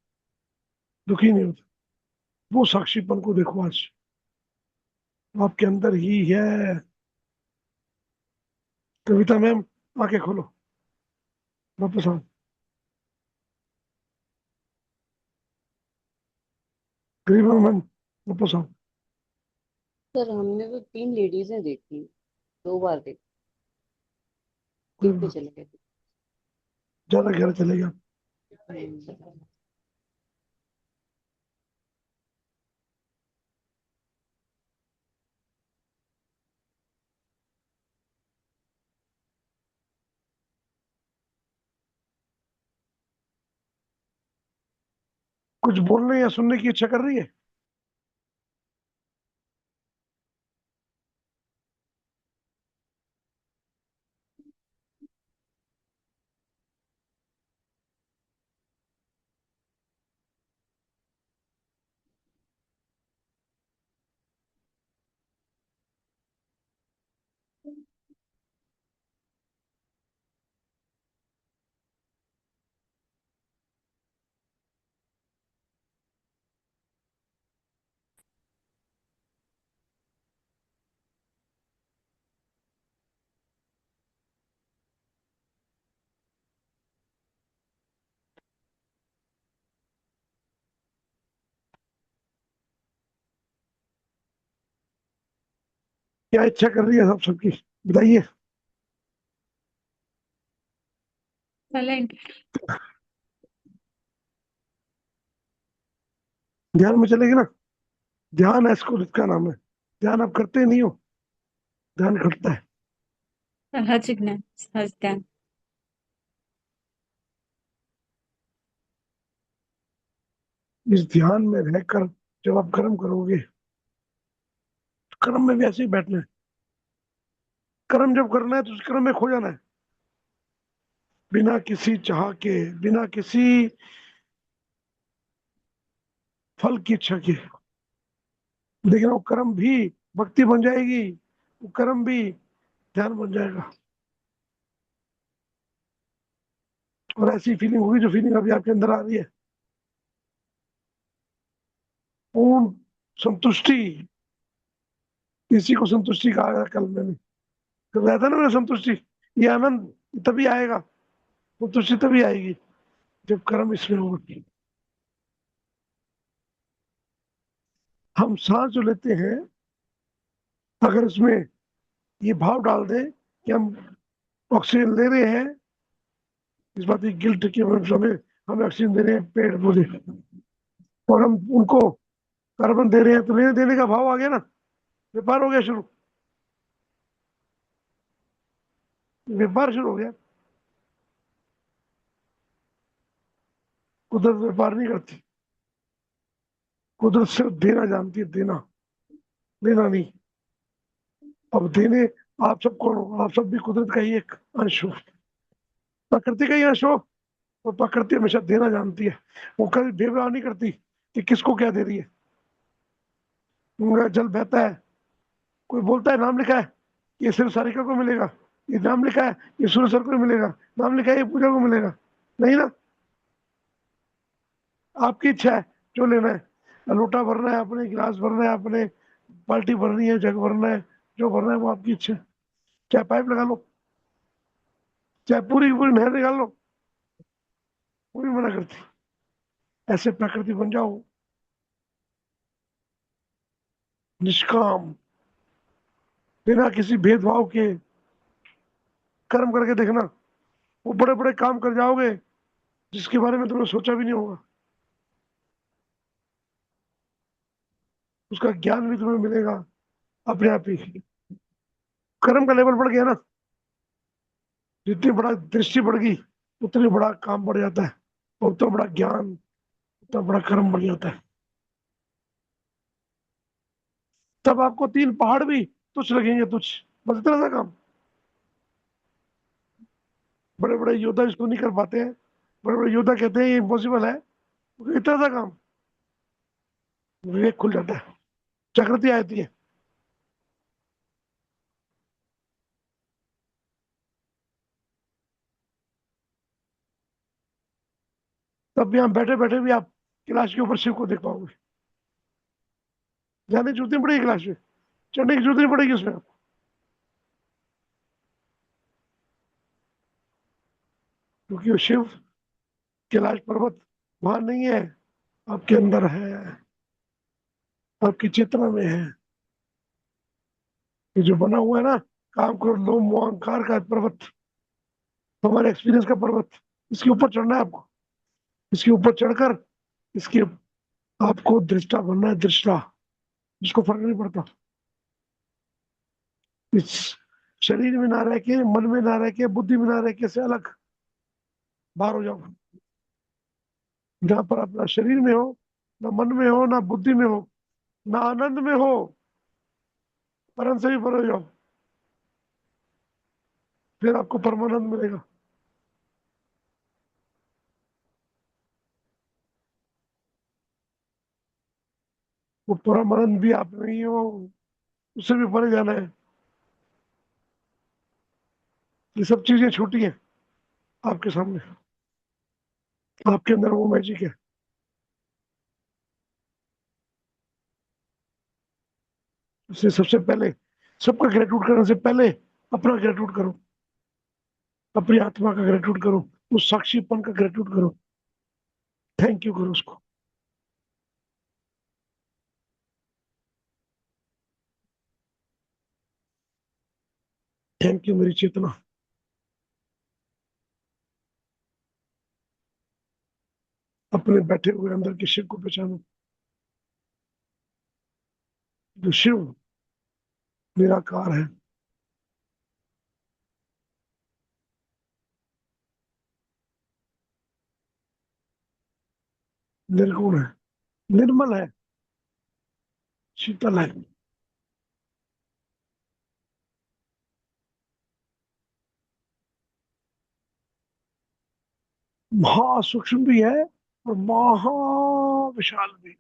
दुखी नहीं होता। वो साक्षीपन को देखो आज, वो आपके अंदर ही है। कविता मैम, आंखें खोलो, वापस आओ। गरीब मैम, वापस आओ। सर हमने तो 3 लेडीजें देखी, 2 बार देखी, फिर चले गए। ज्यादा गहरा चलेगा। कुछ बोलने या सुनने की इच्छा कर रही है? क्या इच्छा कर रही है सब सबकी, बताइए। साइलेंट। ध्यान में चलेगी ना? ध्यान है, इसको, इसका नाम है ध्यान। आप करते नहीं हो, ध्यान घटता है। सहज ज्ञान, सहज ध्यान। इस ध्यान में रहकर जब आप कर्म करोगे, तो कर्म में भी ऐसे ही बैठना है। कर्म जब करना है तो उस कर्म में खो जाना है, बिना किसी चाह के, बिना किसी फल की इच्छा के। लेकिन वो कर्म भी भक्ति बन जाएगी, वो कर्म भी ध्यान बन जाएगा। और ऐसी फीलिंग होगी जो फीलिंग अभी आपके अंदर आ रही है, पूर्ण संतुष्टि। इसी को संतुष्टि कहा गया कल मैंने, कल बताया था ना मैंने, संतुष्टि। ये आनंद तभी आएगा, संतुष्टि तभी आएगी जब कर्म इसमें होगी। हम सांस जो लेते हैं, अगर उसमें ये भाव डाल दें कि हम ऑक्सीजन ले रहे हैं, इस बात की गिल्ट की हमें हमें ऑक्सीजन दे रहे हैं पेड़ पौधे, और हम उनको कार्बन दे रहे हैं, तो लेने देने का भाव आ गया ना, व्यापार हो गया शुरू, व्यापार शुरू हो गया। कुदरत व्यापार नहीं करती, कुदरत सिर्फ देना जानती है, देना, लेना नहीं। अब देने आप सब कौन हो? आप सब भी कुदरत का ही एक अंश हो, प्रकृति का ही अंश हो। और प्रकृति हमेशा देना जानती है, वो कभी भेदभाव नहीं करती कि किसको क्या दे रही है। उनका जल बहता है, कोई बोलता है नाम लिखा है, ये सिर्फ सारिका को मिलेगा, ये नाम लिखा है ये सूर्य सर को मिलेगा, नाम लिखा है ये पूजा को मिलेगा, नहीं ना। आपकी इच्छा है जो लेना है, लोटा भरना है अपने, गिलास भरना है अपने, बाल्टी भरनी है, जग भरना है, जो भरना है वो आपकी इच्छा है। चाहे पाइप लगा लो, चाहे पूरी की पूरी नहर निकाल लो, कोई मना करती। ऐसे प्रकृति बन जाओ, निष्काम, बिना किसी भेदभाव के कर्म करके देखना, वो बड़े बड़े काम कर जाओगे जिसके बारे में तुमने सोचा भी नहीं होगा। उसका ज्ञान भी तुम्हें मिलेगा अपने आप ही। कर्म का लेवल बढ़ गया ना, जितनी बड़ा दृष्टि बढ़ गई उतनी बड़ा काम बढ़ जाता है, और उतना बड़ा ज्ञान, उतना बड़ा कर्म बढ़ जाता है। तब आपको तीन पहाड़ भी तुच्छ लगेंगे, तुच्छ, बस इतना सा काम। बड़े बड़े योद्धा इसको नहीं कर पाते हैं, बड़े बड़े योद्धा कहते हैं ये इम्पॉसिबल है, इतना सा काम, विवेक खुल जाता है, जागृति आती है। तब भी हम बैठे बैठे भी आप कैलाश के ऊपर शिव को देख पाओगे। जाने की जरूरत नहीं पड़ेगी कैलाश में, चढ़ने की जरूरत नहीं पड़ेगी उसमें। क्योंकि वो शिव, कैलाश पर्वत वहां नहीं है, आपके अंदर है, आपकी चेतना में है। ये जो बना हुआ है ना, काम करो लोम मोह अहंकार का पर्वत, हमारे एक्सपीरियंस का पर्वत, इसके ऊपर चढ़ना है आपको। इसके ऊपर चढ़कर इसके आपको दृष्टा बनना है, दृष्टा, जिसको फर्क नहीं पड़ता। इस शरीर में ना रह के, मन में ना रह के, बुद्धि में ना रह के, से अलग बाहर हो जाओ, जहां पर अपना शरीर में हो, ना मन में हो, ना बुद्धि में हो, ना आनंद में हो, परम से भी पर हो जाओ, फिर आपको परमानंद मिलेगा। वो परमानंद भी आप नहीं हो, उससे भी परे जाना है। ये सब चीजें छोटी हैं आपके सामने, आपके अंदर वो मैजिक है। इसलिए सबसे पहले, सबका ग्रेटिट्यूड करने से पहले अपना ग्रेटिट्यूड करो, अपनी आत्मा का ग्रेटिट्यूड करो, उस साक्षीपन का ग्रेटिट्यूड करो, थैंक यू करो उसको। थैंक यू मेरी चेतना। अपने बैठे हुए अंदर के शिव को पहचानो, जो शिव निराकार है, निर्गुण है, निर्मल है, शीतल है। महासूक्ष्म भी है और महाविशाल भी,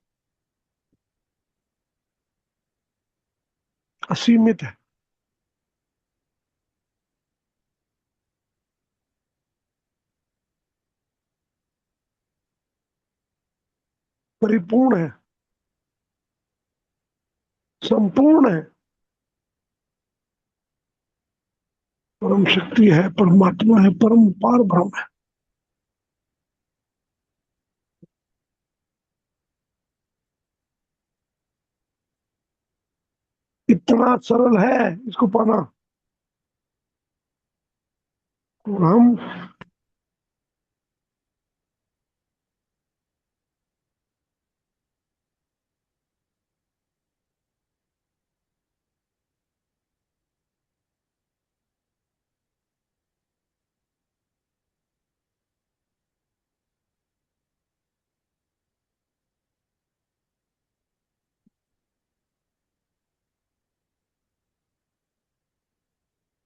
असीमित है। परिपूर्ण है, संपूर्ण है, परम शक्ति है, परमात्मा है, परम पार ब्रह्म है। इतना सरल है इसको पाना। और हम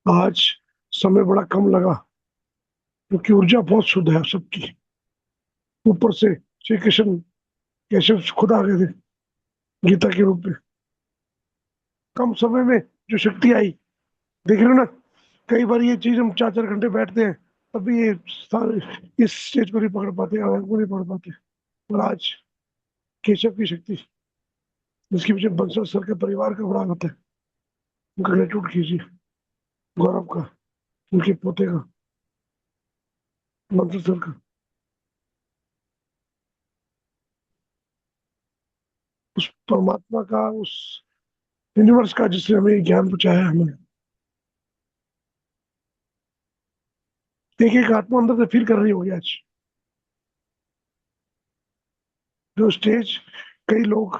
आज समय बड़ा कम लगा क्योंकि ऊर्जा बहुत शुद्ध है सबकी। ऊपर से श्री कृष्ण कैसे खुद आ गए थे गीता के रूप में। कम समय में जो शक्ति आई, देख रहे हो ना। कई बार ये चीज हम 4-4 घंटे बैठते हैं तब भी ये सारे इस स्टेज को नहीं पकड़ पाते, आवाज को नहीं पकड़ पाते। और आज केशव की शक्ति, जिसके पीछे बंसल सर के परिवार का बड़ा हाथ है, उनका ग्रेट्यूड कीजिए। गौरव का, उनके पोते का, बंसल सर का, उस परमात्मा का, उस यूनिवर्स का जिसने हमें ये ज्ञान पहुंचाया। हमें एक एक आत्मा अंदर से फील कर रही होगी आज। जो स्टेज कई लोग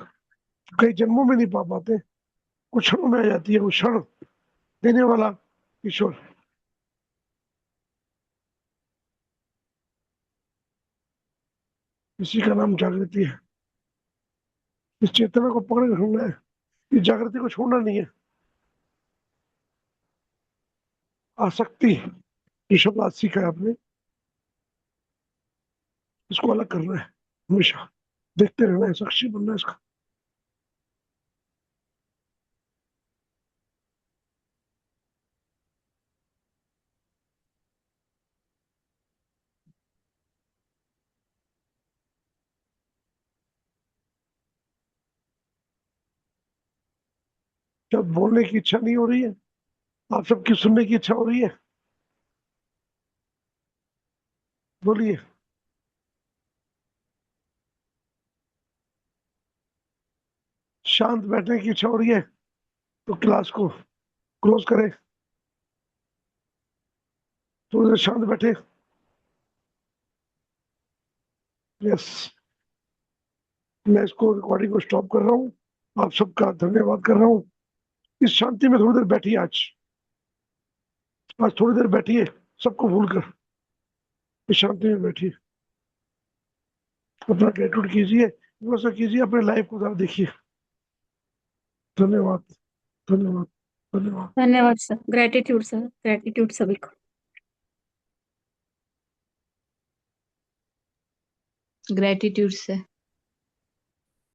कई जन्मों में नहीं पा पाते, कुछ क्षणों में आ जाती है। वो क्षण देने वाला ईश्वर। इसी का नाम जागृति है। इस चेतना को पकड़ के रखना है, इस जागृति को छोड़ना नहीं है। आसक्ति, ये शब्द आज सीखा है आपने, इसको अलग करना है। हमेशा देखते रहना है, साक्षी बनना है इसका। जब बोलने की इच्छा नहीं हो रही है, आप सबकी सुनने की इच्छा हो रही है, बोलिए। शांत बैठने की इच्छा हो रही है तो क्लास को क्लोज करें, थोड़ी देर शांत बैठे। यस, मैं इसको रिकॉर्डिंग को स्टॉप कर रहा हूँ। आप सबका धन्यवाद कर रहा हूँ। इस शांति में थोड़ी देर बैठिए। आज थोड़ी देर बैठिए, सबको भूलकर इस शांति में बैठिए। अपना ग्रेटिट्यूड कीजिए, वैसा कीजिए, अपने लाइफ को जरा देखिए। धन्यवाद, धन्यवाद, धन्यवाद। धन्यवाद सर, ग्रेटिट्यूड सर, ग्रेटिट्यूड सभी को। ग्रेटिट्यूड से